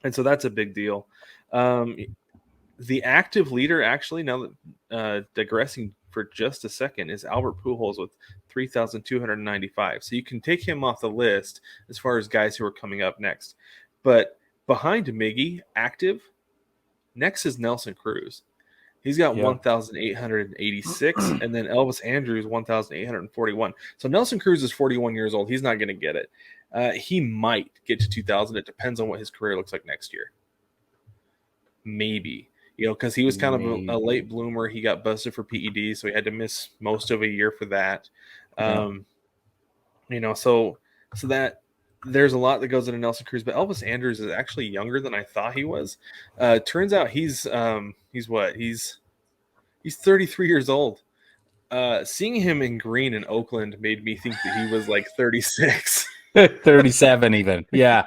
And so that's a big deal. The active leader, actually, now that digressing for just a second, is Albert Pujols with 3,295. So you can take him off the list as far as guys who are coming up next. But behind Miggy, active, next is Nelson Cruz. He's got 1,886, and then Elvis Andrews, 1,841. So Nelson Cruz is 41 years old. He's not going to get it. He might get to 2,000. It depends on what his career looks like next year. Maybe. Because he was kind of a late bloomer. He got busted for PEDs, so he had to miss most of a year for that. So that there's a lot that goes into Nelson Cruz, but Elvis Anders is actually younger than I thought he was. Turns out he's 33 years old. Seeing him in green in Oakland made me think that he was like 36. 37 even. Yeah.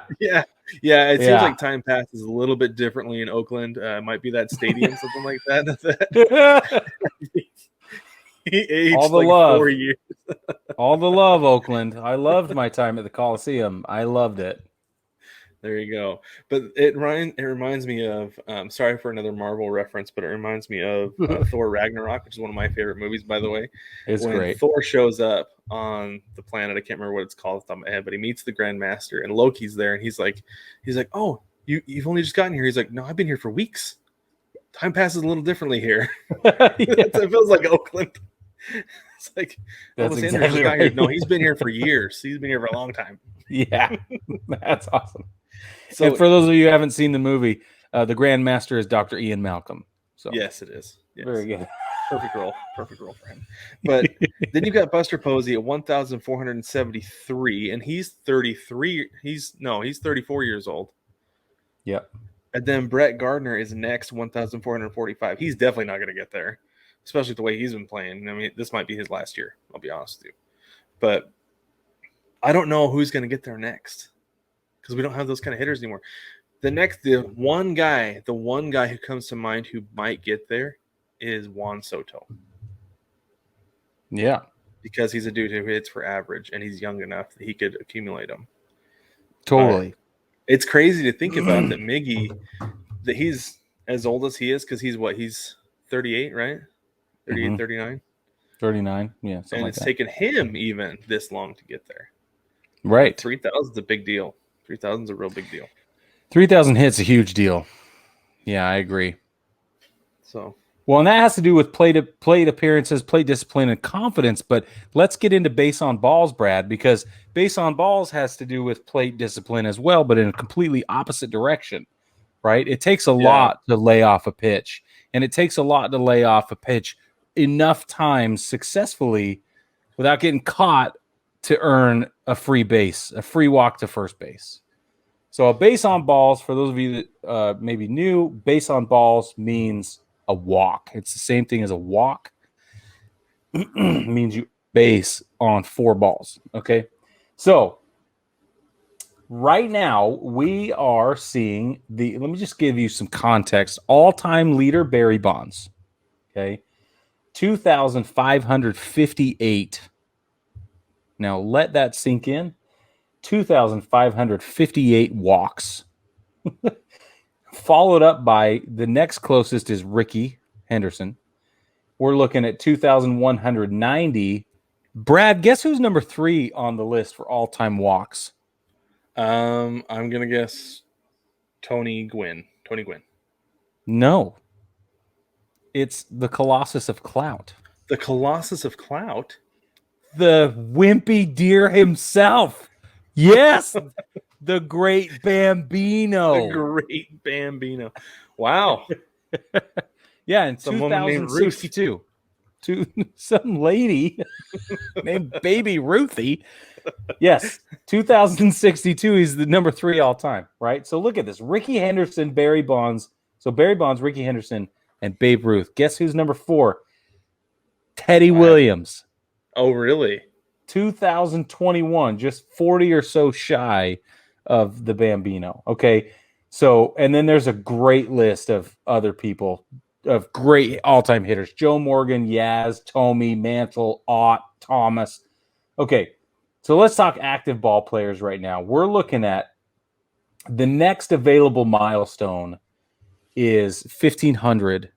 It seems like time passes a little bit differently in Oakland. It might be that stadium, something like that. He aged all the like love. 4 years. All the love, Oakland. I loved my time at the Coliseum. I loved it. There you go. But it reminds me of, sorry for another Marvel reference, but it reminds me of Thor Ragnarok, which is one of my favorite movies, by the way. It's when great. Thor shows up on the planet, I can't remember what it's called off the top of my head, but he meets the Grandmaster, and Loki's there, and he's like, oh, you've only just gotten here. He's like, no, I've been here for weeks. Time passes a little differently here. It feels like Oakland. It's like, that's exactly right. Here. No, he's been here for years. He's been here for a long time. Yeah, that's awesome. So, and for those of you who haven't seen the movie, the Grandmaster is Dr. Ian Malcolm. So yes, it is. Yes. Very good. Perfect role for him. But then you've got Buster Posey at 1,473, and he's 33. He's 34 years old. Yep. And then Brett Gardner is next, 1,445. He's definitely not going to get there, especially the way he's been playing. I mean, this might be his last year, I'll be honest with you. But I don't know who's going to get there next because we don't have those kind of hitters anymore. The one guy who comes to mind who might get there is Juan Soto. Yeah. Because he's a dude who hits for average, and he's young enough that he could accumulate them. Totally. It's crazy to think about that Miggy, that he's as old as he is, because he's 38, right? 38, 39? 39, yeah. And it's taken him even this long to get there. Right. 3,000 is a big deal. 3,000 is a real big deal. 3,000 hits a huge deal. Yeah, I agree. So, Well, and that has to do with plate appearances, plate discipline, and confidence. But let's get into base on balls, Brad, because base on balls has to do with plate discipline as well, but in a completely opposite direction, right? It takes a lot to lay off a pitch, and it takes a lot to lay off a pitch enough times successfully without getting caught to earn a free base, a free walk to first base. So a base on balls, for those of you that may be new, base on balls means a walk. It's the same thing as a walk. Means you base on 4 balls. Okay. So right now we are seeing let me just give you some context. All-time leader Barry Bonds. Okay. 2,558. Now let that sink in. 2,558 walks. Followed up by the next closest is Ricky Henderson. We're looking at 2,190. Brad, guess who's number 3 on the list for all-time walks? I'm gonna guess Tony Gwynn. No. It's the Colossus of Clout. The Colossus of Clout? The wimpy deer himself. Yes. The great Bambino. The great Bambino. Wow. Yeah, in Someone named 2062. To some lady named Baby Ruthie. Yes, 2062. He's the number 3 all time, right? So look at this. Ricky Henderson, Barry Bonds. So Barry Bonds, Ricky Henderson, and Babe Ruth. Guess who's number 4? Teddy Williams. Oh, really? 2021, just 40 or so shy of the Bambino. Okay. So, and then there's a great list of other people, of great all-time hitters. Joe Morgan, Yaz, Tomey, Mantle, Ott, Thomas. Okay. So let's talk active ball players right now. We're looking at the next available milestone is 1,500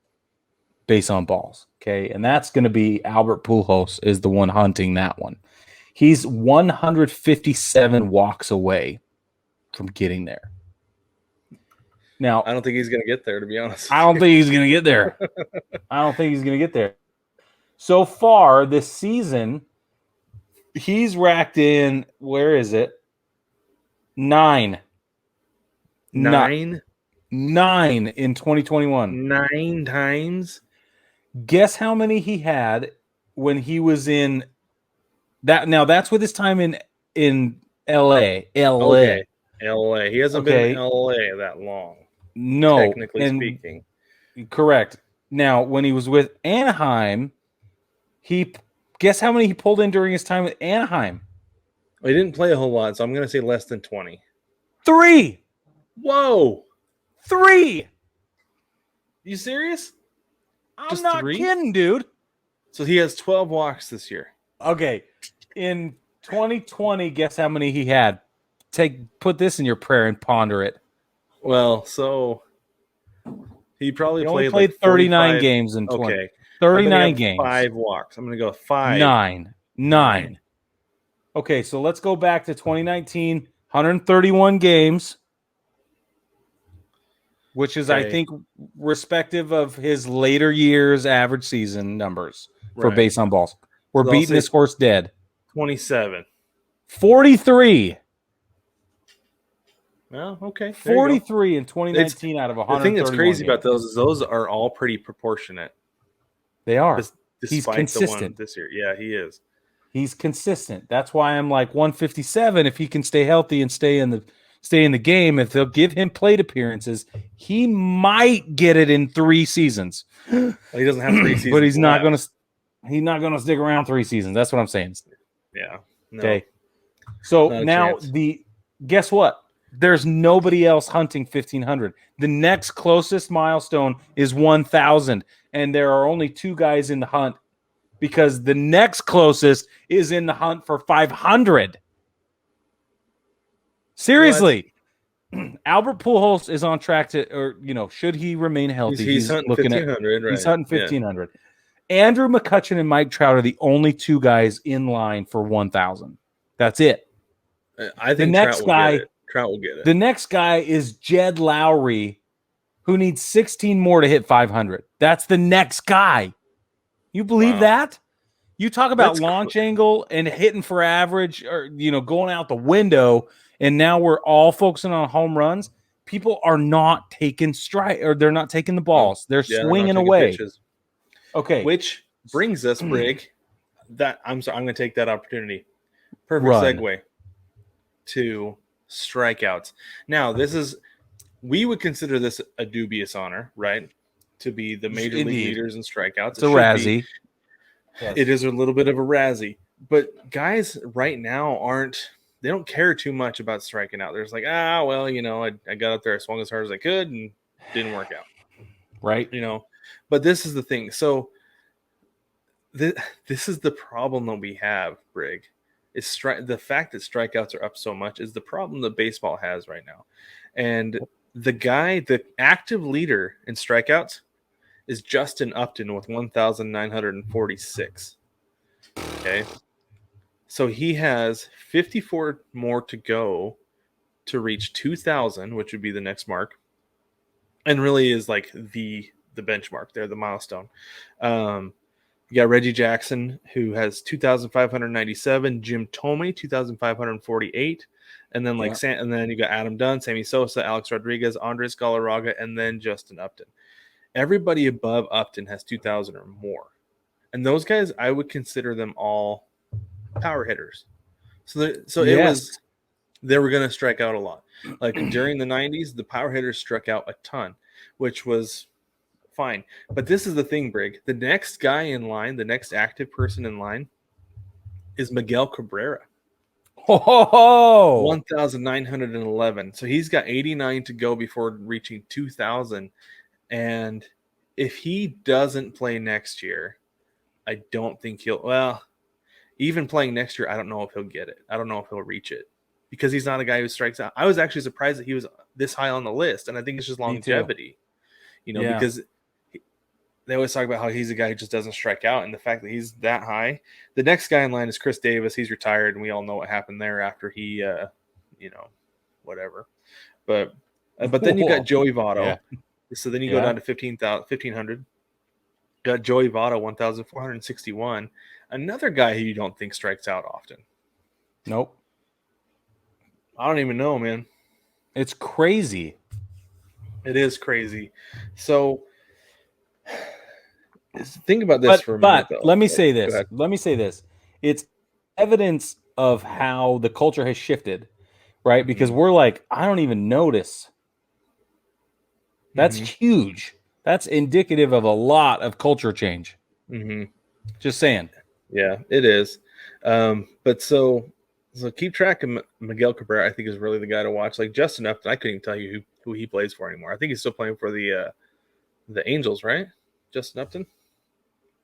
base on balls. Okay. And that's going to be Albert Pujols is the one hunting that one. He's 157 walks away from getting there. Now, I don't think he's going to get there, to be honest. I don't think he's going to get there. So far this season, he's racked in, where is it? 9. 9? 9 in 2021. 9 times? Guess how many he had when he was in that? Now that's with his time in LA. Okay. LA. He hasn't been in LA that long. No, technically speaking. Correct. Now, when he was with Anaheim, guess how many he pulled in during his time with Anaheim? He didn't play a whole lot, so I'm going to say less than 20. 3. Whoa. 3. You serious? I'm Just not 3? kidding, dude. So he has 12 walks this year. Okay. In 2020, guess how many he had? Put this in your prayer and ponder it. Well, so he probably played like 39 games in 20. Okay. 39 games. 5 walks. I'm going to go 5. 9. Okay, so let's go back to 2019, 131 games, which is, I think, respective of his later years' average season numbers for base on balls. We're beating this horse dead. 27. 43. Well, okay. 43 in 2019 out of 131. The thing that's crazy games. about those is those are all pretty proportionate. They are. He's consistent this year. Yeah, he is. He's consistent. That's why I'm like 157. If he can stay healthy and stay in the game, if they'll give him plate appearances, he might get it in 3 seasons. Well, he doesn't have 3 seasons, but he's not going to stick around 3 seasons. That's what I'm saying. Yeah. No, okay. So now chance. guess what? There's nobody else hunting 1,500. The next closest milestone is 1,000, and there are only 2 guys in the hunt because the next closest is in the hunt for 500. Seriously. Albert Pujols is on track to, or, should he remain healthy? He's hunting 1,500, right? He's hunting 1,500. Yeah. Andrew McCutchen and Mike Trout are the only 2 guys in line for 1,000. That's it. I think Trout will get it. The next guy is Jed Lowry, who needs 16 more to hit 500. That's the next guy. You believe that? You talk about launch angle and hitting for average, or going out the window, and now we're all focusing on home runs. People are not taking strike, or they're not taking the balls. They're swinging away. Pitches. Okay, which brings us, Brig. That I'm going to take that opportunity. Perfect segue to strikeouts. Now, we would consider this a dubious honor, right? To be the major league leaders in strikeouts. It's a Razzie. Yes. It is a little bit of a Razzie. But guys right now they don't care too much about striking out. They're just like, I got up there, I swung as hard as I could, and didn't work out. Right. But this is the thing. So this is the problem that we have, Brig. The fact that strikeouts are up so much is the problem that baseball has right now. And the active leader in strikeouts is Justin Upton with 1,946. Okay. So he has 54 more to go to reach 2,000, which would be the next mark. And really is like the benchmark there, the milestone. You got Reggie Jackson, who has 2,597, Jim Thome, 2,548, and then and then you got Adam Dunn, Sammy Sosa, Alex Rodriguez, Andres Galarraga, and then Justin Upton. Everybody above Upton has 2,000 or more, and those guys I would consider them all power hitters. It was they were going to strike out a lot. Like during the 90s, the power hitters struck out a ton, which was fine. But this is the thing, Brig. The next guy in line, the next active person in line is Miguel Cabrera. 1,911. So he's got 89 to go before reaching 2,000. And if he doesn't play next year, I don't think even playing next year, I don't know if he'll get it. I don't know if he'll reach it because he's not a guy who strikes out. I was actually surprised that he was this high on the list. And I think it's just longevity, because they always talk about how he's a guy who just doesn't strike out, and the fact that he's that high. The next guy in line is Chris Davis. He's retired, and we all know what happened there after he, whatever. But then you got Joey Votto. Yeah. So then you go down to 1,500. Got Joey Votto, 1,461. Another guy who you don't think strikes out often. Nope. I don't even know, man. It's crazy. It is crazy. So think about this for a minute. But let me say this. It's evidence of how the culture has shifted, right? Because we're like, I don't even notice. That's huge. That's indicative of a lot of culture change. Just saying. Yeah, it is. But so keep track of Miguel Cabrera. I think is really the guy to watch. Like Justin Upton, I couldn't even tell you who he plays for anymore. I think he's still playing for the Angels, right? Justin Upton?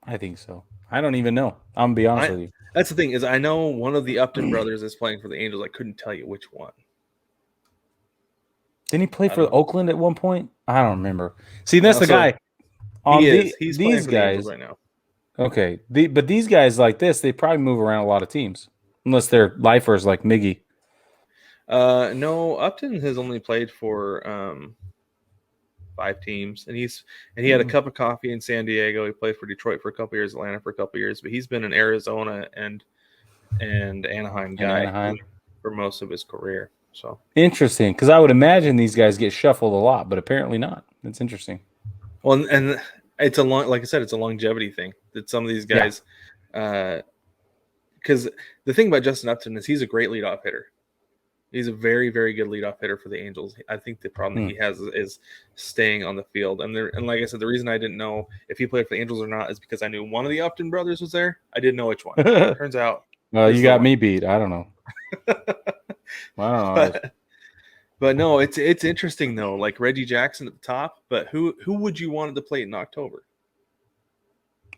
I think so. I don't even know. I'm going to be honest with you. That's the thing is I know one of the Upton brothers is playing for the Angels. I couldn't tell you which one. Didn't he play for Oakland at one point? I don't remember. See, that's the guy. He's these guys right now. Okay. But these guys like this, they probably move around a lot of teams. Unless they're lifers like Miggy. No, Upton has only played for 5 teams, and he had a cup of coffee in San Diego. He played for Detroit for a couple years, Atlanta for a couple years, but he's been an Arizona and Anaheim guy for most of his career. So interesting, because I would imagine these guys get shuffled a lot, but apparently not. That's interesting. Well, and it's like I said, it's a longevity thing that some of these guys. Because the thing about Justin Upton is he's a great leadoff hitter. He's a very, very good leadoff hitter for the Angels. I think the problem that he has is staying on the field. And like I said, the reason I didn't know if he played for the Angels or not is because I knew one of the Upton brothers was there. I didn't know which one. Turns out. You got me beat. I don't know. Wow. But no, it's interesting though. Like Reggie Jackson at the top, but who would you want at the plate in October?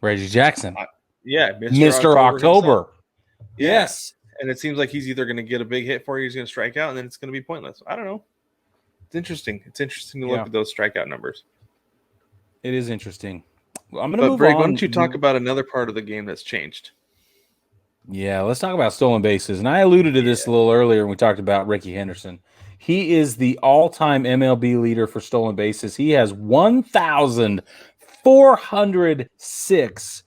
Reggie Jackson. Mr. October. Yes. And it seems like he's either going to get a big hit for you, he's going to strike out, and then it's going to be pointless. I don't know. It's interesting. It's interesting to look at those strikeout numbers. It is interesting. I'm going to move Brig, on. why don't you talk about another part of the game that's changed? Yeah, let's talk about stolen bases. And I alluded to this a little earlier when we talked about Ricky Henderson. He is the all-time MLB leader for stolen bases. He has 1,406.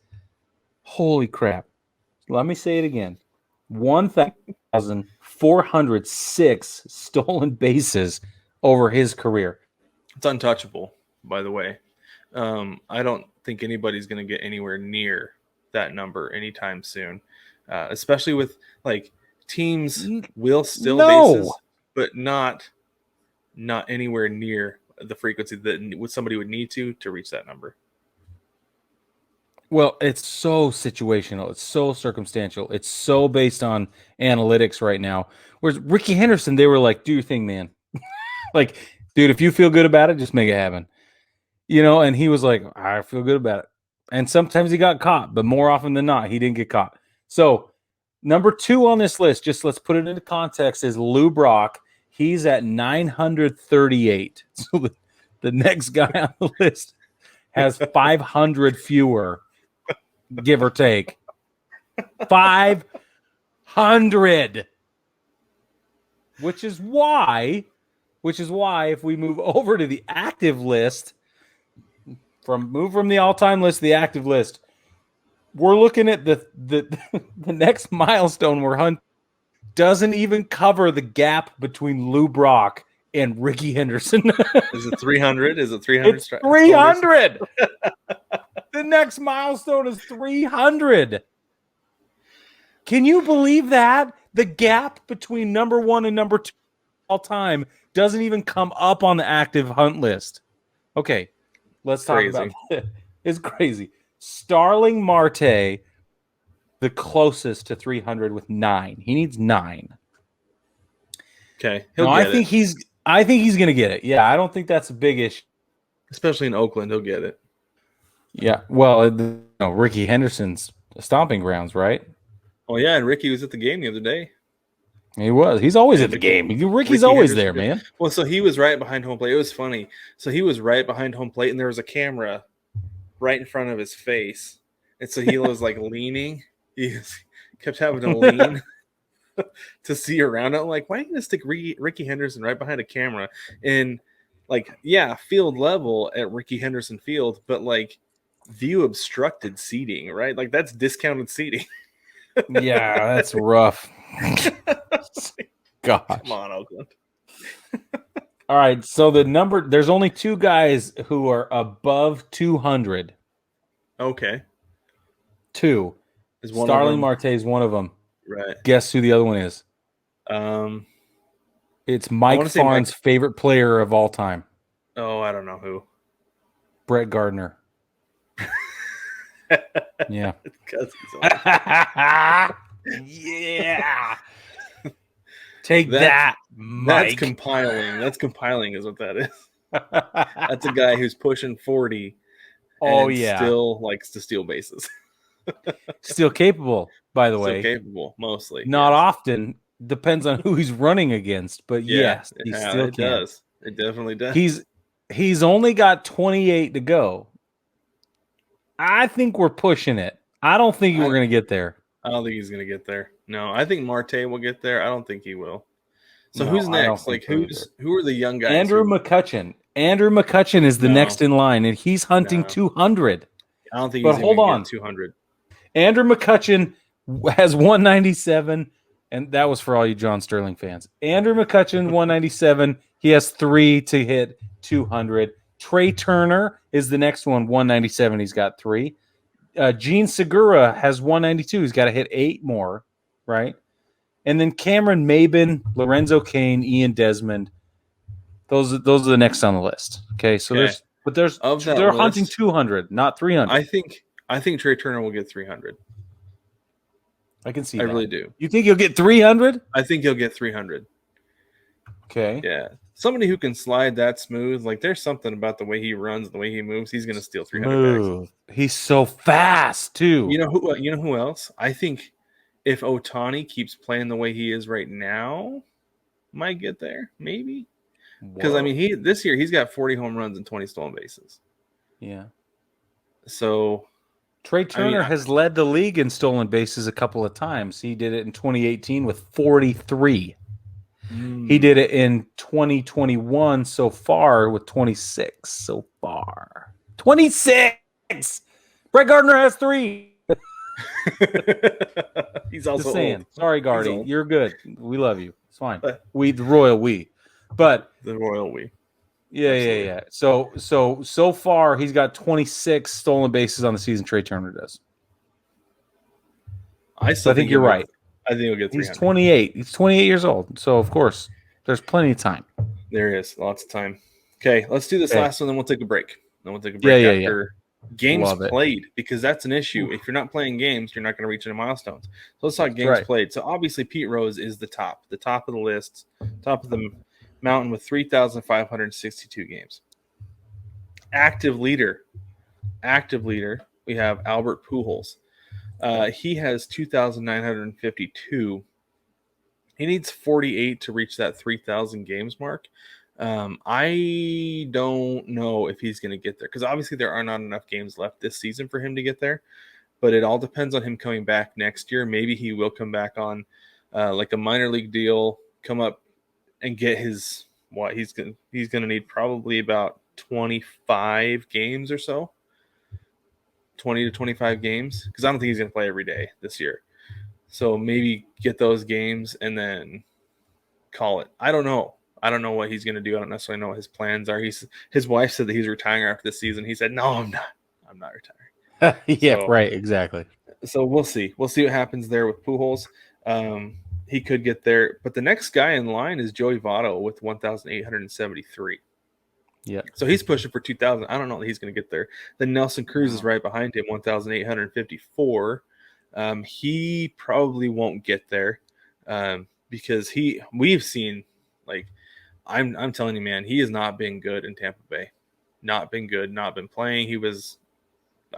Holy crap. Let me say it again. 1,406 stolen bases over his career. It's untouchable, by the way. I don't think anybody's going to get anywhere near that number anytime soon, especially with like teams will steal bases, but not anywhere near the frequency that somebody would need to reach that number. Well, it's so situational. It's so circumstantial. It's so based on analytics right now. Whereas Ricky Henderson, they were like, do your thing, man. Like, dude, if you feel good about it, just make it happen. You know, and he was like, I feel good about it. And sometimes he got caught, but more often than not, he didn't get caught. So number 2 on this list, just let's put it into context, is Lou Brock. He's at 938. So the next guy on the list has 500 fewer, give or take. 500. Which is why if we move over to the active list, move from the all-time list to the active list, we're looking at the next milestone we're hunting doesn't even cover the gap between Lou Brock and Ricky Henderson. Is it 300? Is it 300? It's 300. The next milestone is 300. Can you believe that? The gap between number 1 and number 2 all time doesn't even come up on the active hunt list. Okay, let's talk about it. It's crazy. Starling Marte, the closest to 300 with 9. He needs 9. Okay, I think he's going to get it. Yeah, I don't think that's a big issue. Especially in Oakland, he'll get it. Yeah, well, Ricky Henderson's stomping grounds, right? Oh, yeah, and Ricky was at the game the other day. He was. He's always at the game. Ricky's always there, man. Well, so he was right behind home plate. It was funny. So he was right behind home plate, and there was a camera right in front of his face. And so he was like leaning. He kept having to lean to see around. I'm like, why are you going to stick Ricky Henderson right behind a camera? And like, yeah, field level at Ricky Henderson Field, but like view obstructed seating, right? Like that's discounted seating. Yeah, that's rough. Gosh. Come on, Oakland. All right, so there's only 2 guys who are above 200. Okay. 2. Starling Marte is one of them. Right. Guess who the other one is? It's Mike Farn's favorite player of all time. Oh, I don't know who. Brett Gardner. Yeah. Yeah. Take that, Mike. That's compiling. That's compiling is what that is. That's a guy who's pushing 40 and still likes to steal bases. Still capable, by the way. Still capable, mostly. Not often. Depends on who he's running against, but yes, he still can. Does. It definitely does. He's only got 28 to go. I think we're pushing it. I don't think we're going to get there. I don't think he's going to get there. No, I think Marte will get there. I don't think he will. So who's next? Like who are the young guys? Andrew McCutchen. Andrew McCutchen is the next in line, and he's hunting 200. I don't think he's going to get 200. Andrew McCutchen has 197, and that was for all you John Sterling fans. Andrew McCutchen, 197. He has 3 to hit 200. Trey Turner is the next one, 197. He's got 3. Gene Segura has 192. He's got to hit 8 more, right? And then Cameron Maben, Lorenzo Cain, Ian Desmond. Those are the next on the list. Okay, so they're hunting 200, not 300. I think Trey Turner will get 300. I can see. I really do. You think he'll get 300? I think he'll get 300. Okay. Yeah. Somebody who can slide that smooth, like there's something about the way he runs, the way he moves. He's going to steal 300 bags. He's so fast too. You know who else? I think if Ohtani keeps playing the way he is right now, might get there, maybe. Because I mean, this year he's got 40 home runs and 20 stolen bases. Yeah. So Trey Turner has led the league in stolen bases a couple of times. He did it in 2018 with 43. He did it in 2021 so far with 26 so far. 26. Brett Gardner has 3. He's also Just saying. old. Sorry, He's Gardy. old. You're good. We love you. It's fine. We, the royal we. But The royal we. yeah, Absolutely. yeah. So far he's got 26 stolen bases on the season. Trey Turner does. I still think you're right. I think he'll get 300. He's 28. He's 28 years old. So of course, there's plenty of time. There is lots of time. Okay, let's do this Okay. last one, then we'll take a break. Then we'll take a break after games Love it. played, because that's an issue. If you're not playing games, you're not going to reach any milestones. So let's talk games right. played. So obviously Pete Rose is the top of the list, top of the mountain with 3,562 games. Active leader, we have Albert Pujols. He has 2,952. He needs 48 to reach that 3,000 games mark. I don't know if he's going to get there, because obviously there are not enough games left this season for him to get there. But it all depends on him coming back next year. Maybe he will come back on like a minor league deal, come up and get his what he's going to need probably about 25 games or so. 20 to 25 games, because I don't think he's going to play every day this year. So maybe get those games and then call it. I don't know what he's going to do. I don't necessarily know what his plans are. His wife said that he's retiring after this season. He said, "No, I'm not. I'm not retiring." Yeah, right, exactly. So we'll see. We'll see what happens there with Pujols. He could get there, but the next guy in line is Joey Votto with 1,873. Yeah. So he's pushing for 2,000. I don't know that he's going to get there. Then Nelson Cruz is right behind him, 1,854. He probably won't get there because we've seen, like, I'm telling you, man, he has not been good in Tampa Bay. Not been good, not been playing. I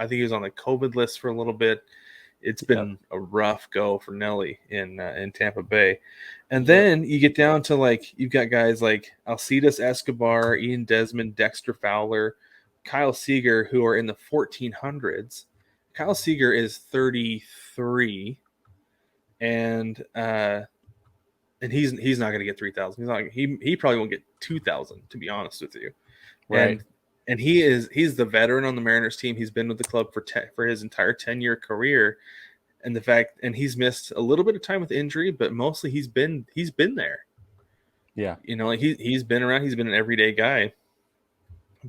think he was on the COVID list for a little bit. It's been a rough go for Nelly in Tampa Bay. And then you get down to, like, you've got guys like Alcides Escobar, Ian Desmond, Dexter Fowler, Kyle Seager, who are in the 1,400s. Kyle Seager is 33, and he's not going to get 3,000. He probably won't get 2,000, to be honest with you. Right. And he's the veteran on the Mariners team. He's been with the club for his entire 10-year career, and he's missed a little bit of time with injury, but mostly he's been there. Yeah, you know, like he's been around. He's been an everyday guy,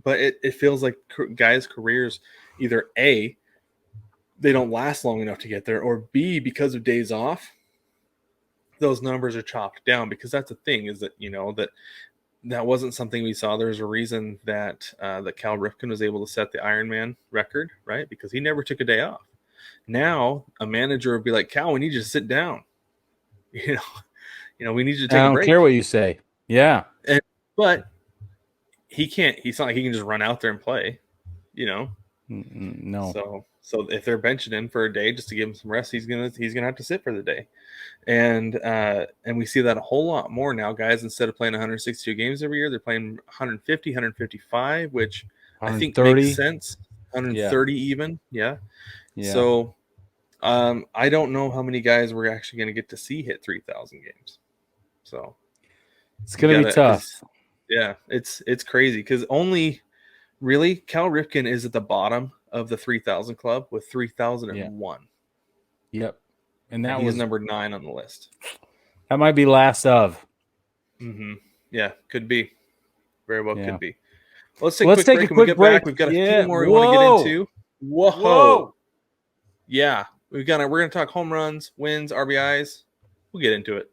but it feels like guys' careers either A, they don't last long enough to get there, or B, because of days off, those numbers are chopped down. Because that's the thing, is that, you know, that wasn't something we saw. There's a reason that that Cal Ripken was able to set the Ironman record, right? Because he never took a day off. Now a manager would be like, "Cal, we need you to sit down. You know, we need you to take a break." I don't care what you say. Yeah, but he can't. He's not like he can just run out there and play. You know, no. So if they're benching him for a day just to give him some rest, he's gonna have to sit for the day. And we see that a whole lot more now. Guys, instead of playing 162 games every year, they're playing 150, 155, which I think makes sense. 130 even. Yeah. So I don't know how many guys we're actually going to get to see hit 3,000 games. So it's going to be tough. Yeah, it's crazy, because only really Cal Ripken is at the bottom of the 3,000 club with 3,001. Yep. And that was number 9 on the list. That might be last of. Mm-hmm. Yeah, could be. Very well could be. Well, let's take a quick break. We've got a few more we want to get into. Whoa. Yeah. We're gonna talk home runs, wins, RBIs. We'll get into it.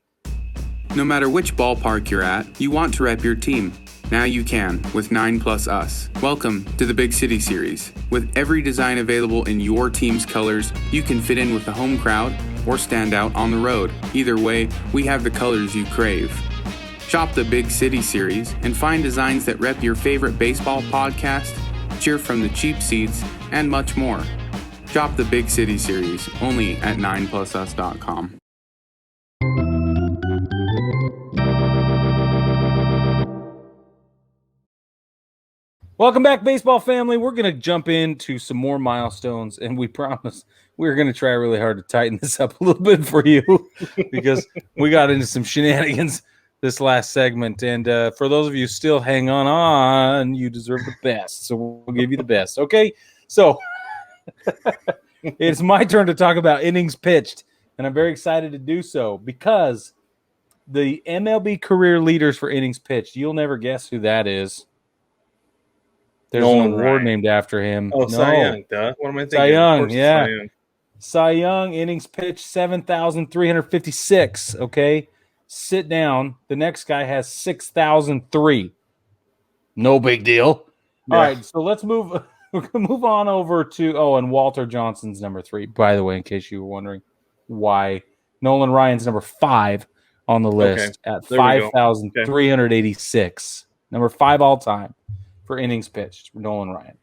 No matter which ballpark you're at, you want to rep your team. Now you can with 9+ Us. Welcome to the Big City Series. With every design available in your team's colors, you can fit in with the home crowd or stand out on the road. Either way, we have the colors you crave. Shop the Big City Series and find designs that rep your favorite baseball podcast, cheer from the cheap seats, and much more. Shop the Big City Series only at 9plusus.com. Welcome back, baseball family. We're going to jump into some more milestones, and we promise we're going to try really hard to tighten this up a little bit for you because we got into some shenanigans this last segment. And for those of you still hang on, you deserve the best. So we'll give you the best. Okay. So it's my turn to talk about innings pitched. And I'm very excited to do so because the MLB career leaders for innings pitched, you'll never guess who that is. There's Nolan an award Ryan. named after him. Oh, Cy Young, duh. What am I thinking? Cy Of Young, course it's yeah. Cy Young. Cy Young, innings pitched, 7,356. Okay. Sit down. The next guy has 6,003. No big deal. Yeah. All right. So let's move. We're going to move on over to, and Walter Johnson's number 3, by the way, in case you were wondering why. Nolan Ryan's number 5 on the list at There we go. 5,386. Number 5 all time for innings pitched for Nolan Ryan.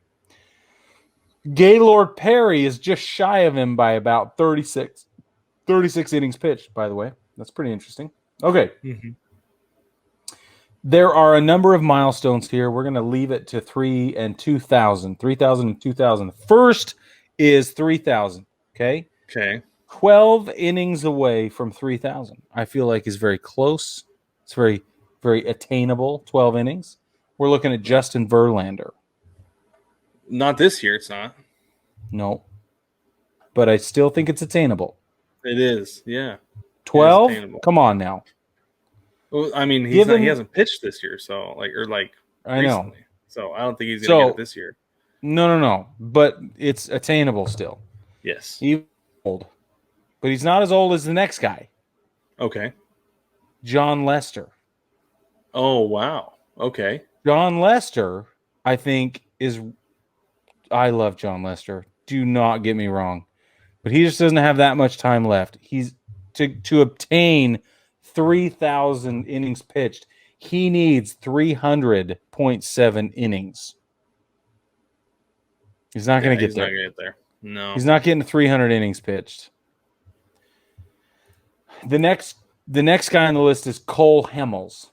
Gaylord Perry is just shy of him by about 36 innings pitched, by the way. That's pretty interesting. Okay. Mm-hmm. There are a number of milestones here. We're going to leave it to 3 and 2,000. 3,000 and 2,000. First is 3,000. Okay. 12 innings away from 3,000. I feel like is very close. It's very, very attainable. 12 innings. We're looking at Justin Verlander. Not this year, it's not. No. But I still think it's attainable. It is, yeah. 12? Attainable. Come on now. Well, I mean, he hasn't pitched this year, so I recently. know. So I don't think he's going to get it this year. No. But it's attainable still. Yes. He's old. But he's not as old as the next guy. Okay. John Lester. Oh, wow. Okay. John Lester, I think, I love John Lester. Do not get me wrong. But he just doesn't have that much time left. He's to obtain 3,000 innings pitched, he needs 300.7 innings. He's not going to get there. He's not going to get there. No. He's not getting 300 innings pitched. The next guy on the list is Cole Hemmels.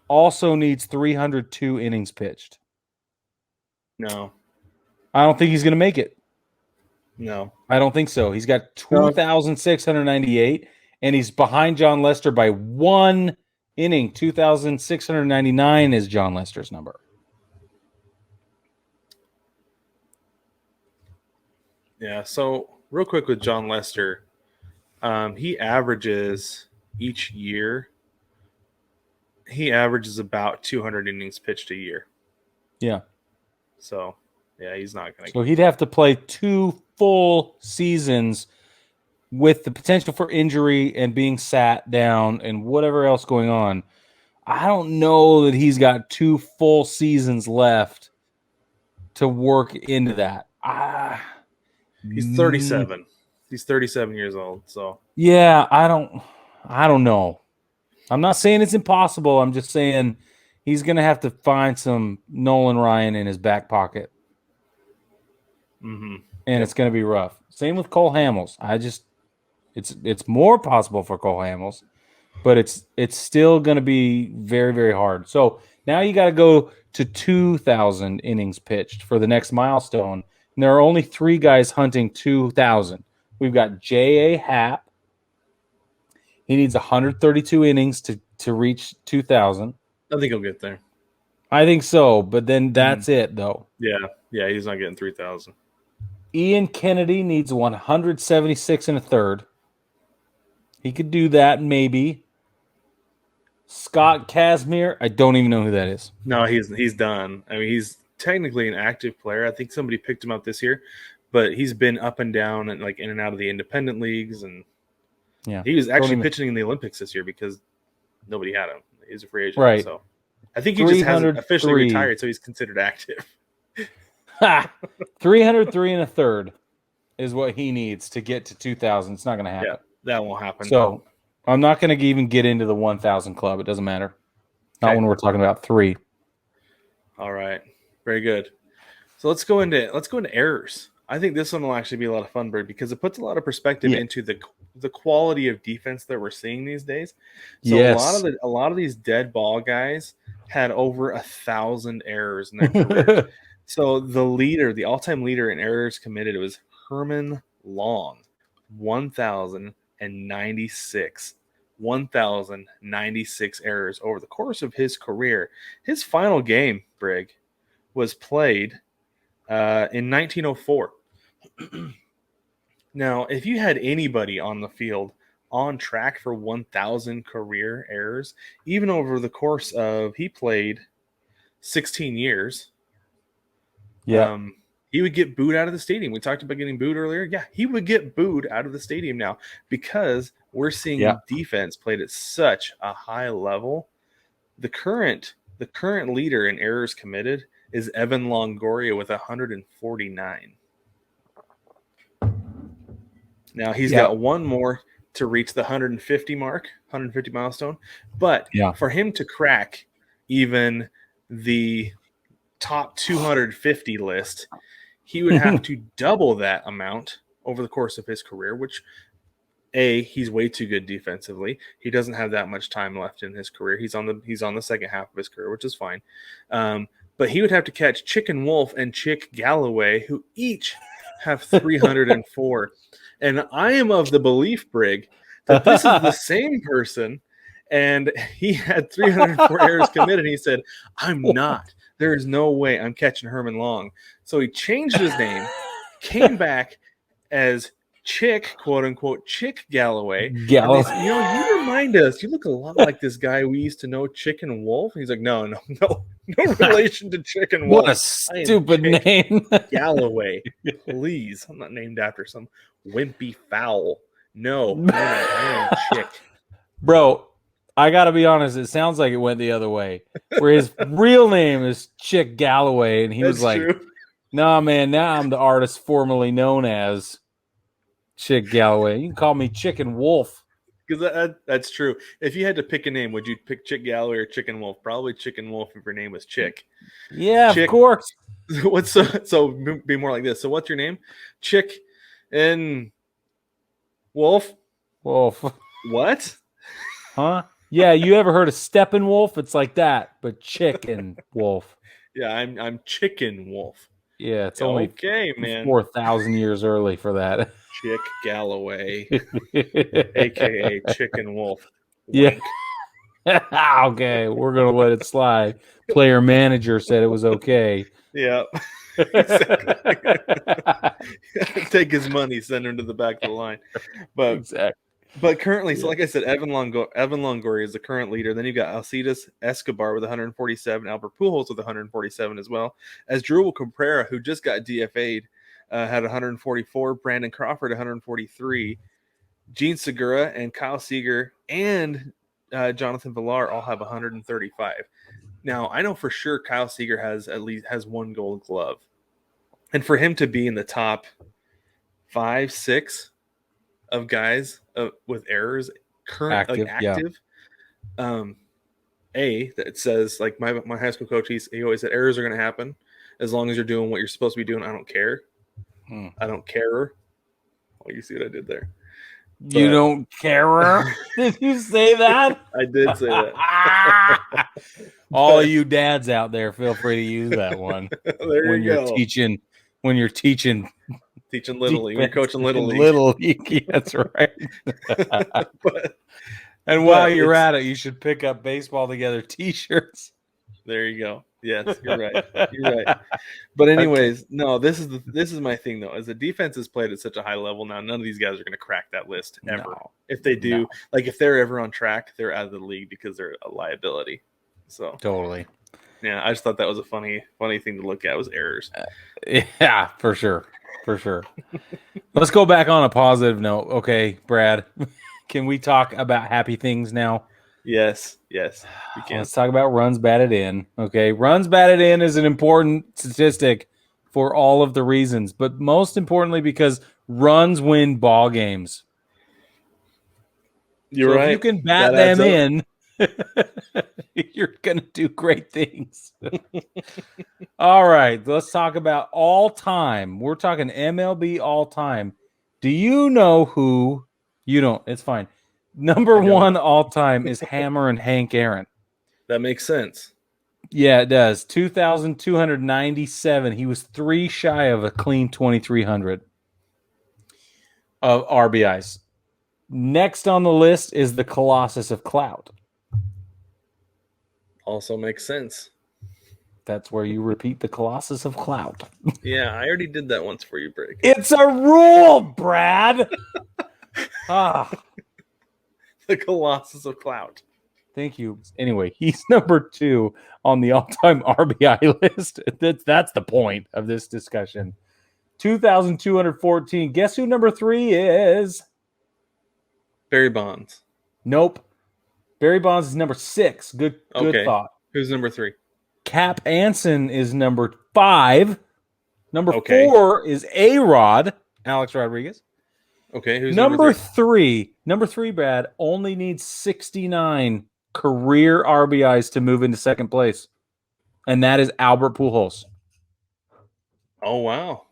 Also needs 302 innings pitched. No. I don't think he's going to make it. No. I don't think so. He's got 2,698, and he's behind John Lester by 1 inning. 2,699 is John Lester's number. Yeah, so real quick with John Lester, he averages each year, about 200 innings pitched a year. Yeah. So, yeah, he's not going to. So he'd have to play 2 full seasons with the potential for injury and being sat down and whatever else going on. I don't know that he's got 2 full seasons left to work into that. He's 37. He's 37 years old. So yeah, I don't know. I'm not saying it's impossible. I'm just saying he's going to have to find some Nolan Ryan in his back pocket. Mm-hmm. And it's going to be rough. Same with Cole Hemmels. It's more possible for Cole Hemmels, but it's still going to be very, very hard. So now you got to go to 2,000 innings pitched for the next milestone. And there are only 3 guys hunting 2,000. We've got J.A. Happ. He needs 132 innings to reach 2,000. I think he'll get there. I think so, but then that's it, though. Yeah, he's not getting 3,000. Ian Kennedy needs 176 and a third. He could do that, maybe. Scott Kazmir, I don't even know who that is. No, he's done. I mean, he's technically an active player. I think somebody picked him up this year, but he's been up and down and like in and out of the independent leagues, and yeah, he was actually pitching in the Olympics this year because nobody had him. He's a free agent, right? So I think he just hasn't officially retired, so he's considered active. 303 and a third is what he needs to get to 2,000. It's not going to happen. Yeah, that won't happen. So I'm not going to even get into the 1,000 club. It doesn't matter. Not when we're talking about 3. All right, very good. So let's go into errors. I think this one will actually be a lot of fun, Bird, because it puts a lot of perspective into the quality of defense that we're seeing these days. So a lot of these dead ball guys had over 1,000 errors in their career. So the all-time leader in errors committed, it was Herman Long, 1,096. 1,096 errors over the course of his career. His final game, Brig, was played in 1904. Now, if you had anybody on the field on track for 1,000 career errors, even over the course of, he played 16 years. Yeah. He would get booed out of the stadium. We talked about getting booed earlier. Yeah, he would get booed out of the stadium now because we're seeing defense played at such a high level. The current leader in errors committed is Evan Longoria with 149. Now he's got one more to reach the 150 mark, 150 milestone. But for him to crack even the top 250 list, he would have to double that amount over the course of his career, which he's way too good defensively. He doesn't have that much time left in his career. He's on the second half of his career, which is fine. But he would have to catch Chicken Wolf and Chick Galloway, who each have 304. And I am of the belief, Brig, that this is the same person, and he had 304 errors committed. He said, I'm not. There is no way I'm catching Herman Long. So he changed his name, came back as Chick, quote unquote, Chick Galloway. Galloway. Said, you remind us, you look a lot like this guy we used to know, Chicken Wolf. And he's like, no relation to Chicken Wolf. What a stupid name. Galloway. Please. I'm not named after some wimpy fowl. No, I am Chick. Bro, I got to be honest. It sounds like it went the other way, where his real name is Chick Galloway. And he was like, nah, man, now I'm the artist formerly known as Chick Galloway. You can call me Chicken Wolf. Because that's true. If you had to pick a name, would you pick Chick Galloway or Chicken Wolf? Probably Chicken Wolf if your name was Chick. Yeah, Chick, of course. So be more like this. So what's your name? Chick and Wolf? Wolf. What? Huh? Yeah, you ever heard of Steppenwolf? It's like that, but Chicken Wolf. Yeah, I'm Chicken Wolf. Yeah, it's only okay, man. 4,000 years early for that. Chick Galloway, a.k.a. Chicken Wolf. Yeah. Okay, we're going to let it slide. Player manager said it was okay. Yeah. Take his money, send him to the back of the line. But exactly. But currently, so like I said, Evan Longoria is the current leader. Then you've got Alcides Escobar with 147, Albert Pujols with 147 as well. As Drew Cabrera, who just got DFA'd, had 144, Brandon Crawford 143, Gene Segura and Kyle Seager and Jonathan Villar all have 135. Now, I know for sure Kyle Seager has one Gold Glove. And for him to be in the top 5, 6 of guys with errors, active. That says, like my high school coach, he always said errors are going to happen as long as you're doing what you're supposed to be doing. I don't care. I don't care. Oh, you see what I did there? You don't care? Did you say that? I did say that. All you dads out there, feel free to use that one when you're teaching. When you're teaching Little League, you're coaching Little League. Little League, that's right. While you're at it, you should pick up Baseball Together T-shirts. There you go. Yes, you're right. You're right. But anyways, no, this is my thing though. As the defense is played at such a high level now, none of these guys are going to crack that list ever. No, if they do, like if they're ever on track, they're out of the league because they're a liability. So totally. Yeah, I just thought that was a funny thing to look at was errors. Yeah, for sure. Let's go back on a positive note. Okay, Brad, can we talk about happy things now? Yes, we can. Let's talk about runs batted in. Okay, runs batted in is an important statistic for all of the reasons, but most importantly because runs win ball games. You're right. If you can bat them in, you're going to do great things. All right, let's talk about all time. We're talking MLB all time. Do you know who? You don't. It's fine. Number one all time is Hammer and Hank Aaron. That makes sense. Yeah, it does. 2,297. He was 3 shy of a clean 2,300 of RBIs. Next on the list is the Colossus of Cloud. Also makes sense. That's where you repeat the Colossus of Cloud. Yeah, I already did that once for you, Brig. It's a rule, Brad. The Colossus of Cloud. Thank you. Anyway, he's number 2 on the all-time RBI list. That's the point of this discussion. 2,214. Guess who number 3 is? Barry Bonds. Nope. Barry Bonds is number 6. Good thought. Who's number 3? Cap Anson is number 5. Number Okay. 4 is A-Rod, Alex Rodriguez. Okay, who's Number 3? Number 3, Brad, only needs 69 career RBIs to move into second place. And that is Albert Pujols. Oh, wow.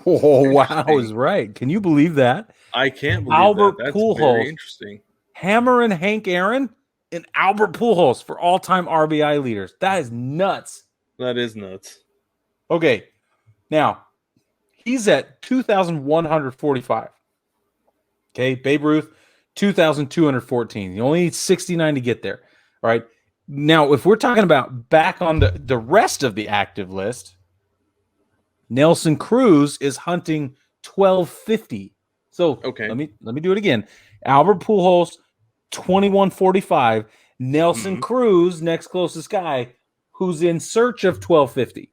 Oh, wow, is right. Can you believe that? I can't believe Albert that. That's Pujols. very interesting. Hammer and Hank Aaron and Albert Pujols for all-time RBI leaders. That is nuts. That is nuts. Okay, now, he's at 2,145. Okay, Babe Ruth, 2,214. You only need 69 to get there. All right. Now, if we're talking about back on the rest of the active list, Nelson Cruz is hunting 1,250. So Okay. let me do it again. Albert Pujols, 2,145. Nelson Cruz, next closest guy, who's in search of 1,250.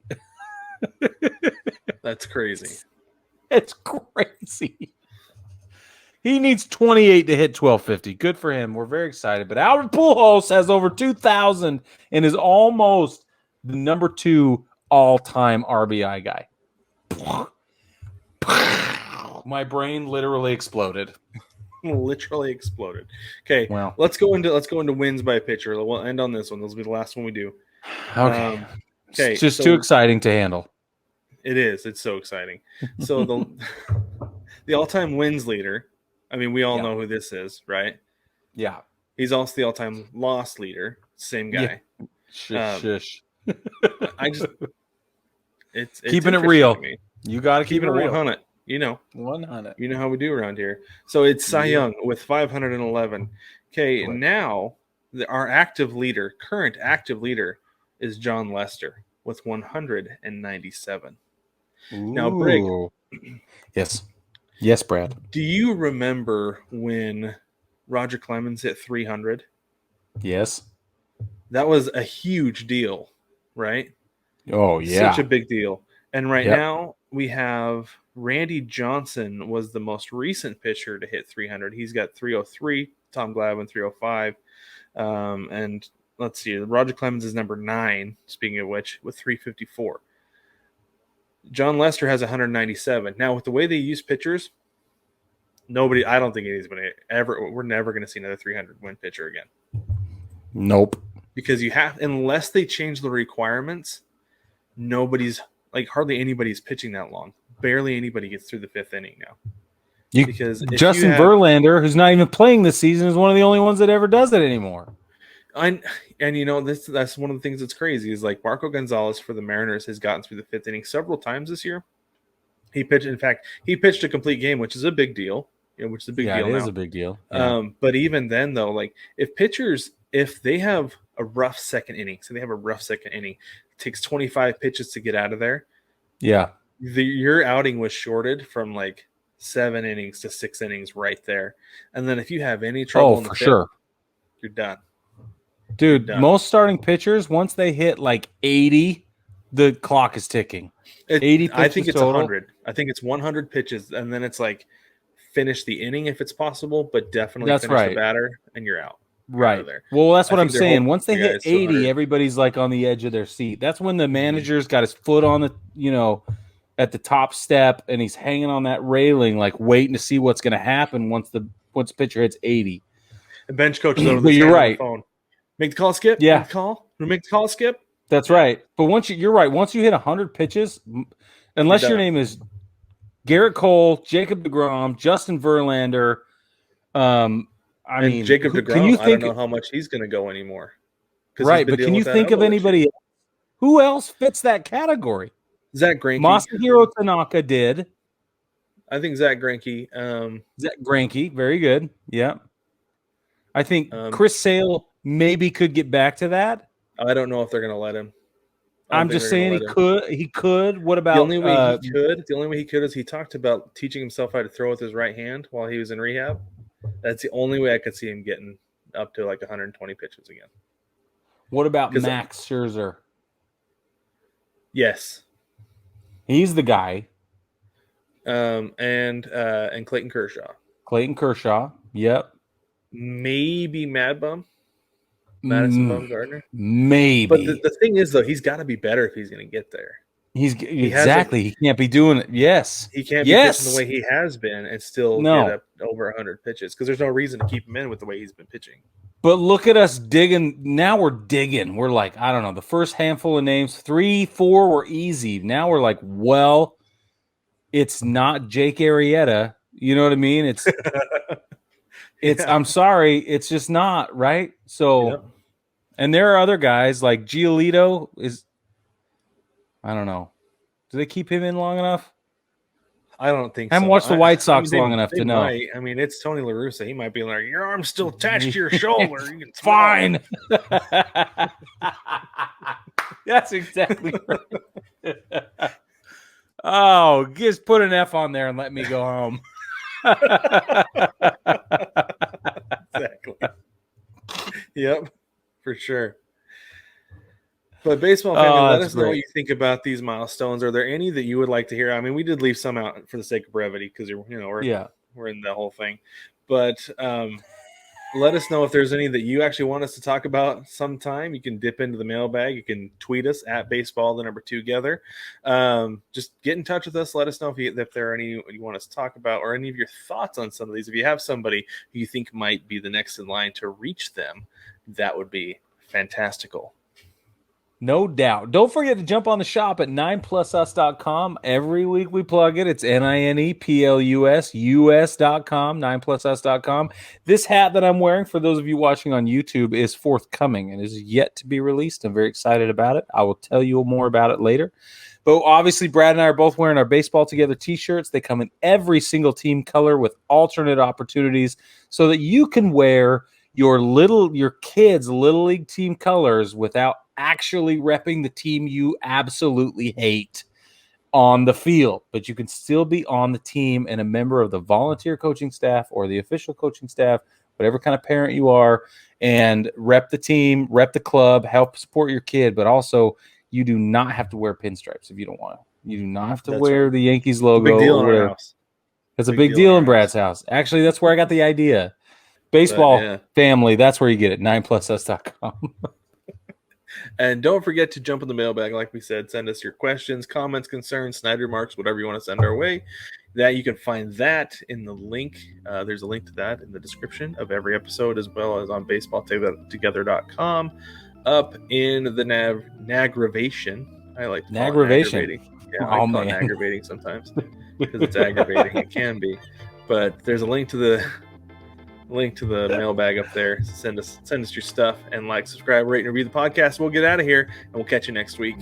That's crazy. It's crazy. He needs 28 to hit 1,250. Good for him. We're very excited. But Albert Pujols has over 2,000 and is almost the number 2 all-time RBI guy. My brain literally exploded. Literally exploded. Okay, Wow. let's go into wins by pitcher. We'll end on this one. This will be the last one we do. Okay. Okay, It's just so- too exciting to handle. It is. It's so exciting. So the all-time wins leader. I mean, we all know who this is, right? Yeah. He's also the all-time loss leader. Same guy. Shush. I just it's Keeping it interesting real. to me. You got to keep Keeping it it real. 100. You know 100. You know how we do around here. So it's Cy Yeah. Young with 511. Okay, Right. now our current active leader is John Lester with 197. Now, Brig. Ooh. Yes. Yes, Brad. Do you remember when Roger Clemens hit 300? Yes. That was a huge deal, right? Oh, yeah. Such a big deal. And right Yep. now we have Randy Johnson was the most recent pitcher to hit 300. He's got 303, Tom Glavine 305. And let's see, Roger Clemens is number 9, speaking of which, with 354. John Lester has 197. Now, with the way they use pitchers, I don't think we're never going to see another 300 win pitcher again. Nope. Because unless they change the requirements, hardly anybody's pitching that long. Barely anybody gets through the 5th inning now. Because if Justin you have- Verlander, who's not even playing this season, is one of the only ones that ever does it anymore. And that's one of the things that's crazy is like Marco Gonzalez for the Mariners has gotten through the 5th inning several times this year. He pitched a complete game, which is a big deal. Which is a big deal. It now. is a big deal. Yeah. But even then, though, like if they have a rough second inning, it takes 25 pitches to get out of there. Yeah. Your outing was shorted from like 7 innings to 6 innings right there. And then if you have any trouble in the for 5th, sure. you're done. Dude, Done. most starting pitchers, once they hit like 80, the clock is ticking. 80 I think pitches it's total? 100. I think it's 100 pitches, and then it's like finish the inning if it's possible, but definitely That's finish right. the batter, and you're out. Right. there. Well, that's what I I'm think they're saying. hoping Once they you hit guys to 100. 80, everybody's like on the edge of their seat. That's when the manager's got his foot on the, at the top step, and he's hanging on that railing, like waiting to see what's going to happen once the pitcher hits 80. The bench coach is over But the you're stand on right. the phone. Make the call, Skip. Yeah. Make the call. Make the call, Skip. That's right. But you're right. Once you hit 100 pitches, unless You're your done. name is Garrett Cole, Jacob deGrom, Justin Verlander, And Jacob can deGrom, you I think, don't know how much he's going to go anymore. 'Cause he's right? been But can dealing you with that think of elbow anybody issue. else? Who else fits that category? Zach Greinke. Masahiro Tanaka did. I think Zach Greinke. Zach Greinke, very good. Yeah. I think Um, Chris Sale maybe could get back to that. I don't know if they're going to let him. I don't I'm think just they're gonna saying let him. he could. What The about only way he could is he talked about teaching himself how to throw with his right hand while he was in rehab. That's the only way I could see him getting up to like 120 pitches again. what about 'Cause- Max Scherzer? Yes. He's the guy. And Clayton Kershaw. Clayton Kershaw. Yep. Maybe Madison Bumgarner. Maybe. But the thing is, though, he's got to be better if he's going to get there. He can't be doing it. Yes. He can't be pitching the way he has been and still No. get up over 100 pitches because there's no reason to keep him in with the way he's been pitching. But look at us digging. Now we're digging. We're like, I don't know. The first handful of names, 3, 4 were easy. Now we're like, well, it's not Jake Arrieta. You know what I mean? It's Yeah. I'm sorry, it's just not, right? So Yep. and there are other guys like Giolito is, I don't know. Do they keep him in long enough? I don't think I haven't so. watched the White Sox they- long enough they to know. might. I mean, it's Tony La Russa. He might be like, your arm's still attached to your shoulder. You can throw." Fine. That's exactly right. Oh, just put an F on there and let me go home. Exactly. Yep, for sure. But baseball family, let that's us know what great. you think about these milestones. Are there any that you would like to hear? I mean, we did leave some out for the sake of brevity because we're in the whole thing. But let us know if there's any that you actually want us to talk about sometime. You can dip into the mailbag. You can tweet us at baseball2gether. Just get in touch with us. Let us know if there are any you want us to talk about or any of your thoughts on some of these. If you have somebody who you think might be the next in line to reach them, that would be fantastical. No doubt. Don't forget to jump on the shop at 9plusus.com. Every week we plug it. It's NINEPLUS, US.com, 9plusus.com. This hat that I'm wearing, for those of you watching on YouTube, is forthcoming and is yet to be released. I'm very excited about it. I will tell you more about it later. But obviously, Brad and I are both wearing our Baseball Together t-shirts. They come in every single team color with alternate opportunities so that you can wear your kids' Little League team colors without actually repping the team you absolutely hate on the field. But you can still be on the team and a member of the volunteer coaching staff or the official coaching staff, whatever kind of parent you are, and rep the team, rep the club, help support your kid. But also, you do not have to wear pinstripes if you don't want to. You do not have to wear the Yankees logo. Big deal or in whatever. our house. It's a big deal in Brad's house. Actually, that's where I got the idea. Baseball family, that's where you get it, 9plusus.com. And don't forget to jump in the mailbag. Like we said, send us your questions, comments, concerns, snide remarks, whatever you want to send our way. That you can find that in the link. There's a link to that in the description of every episode, as well as on baseballtogether.com. Up in the nagravation. I like to call it aggravating. Yeah, I call it aggravating sometimes because it's aggravating. It can be, but there's a link to the mailbag up there. Send us your stuff and subscribe, rate, and review the podcast. We'll get out of here and we'll catch you next week.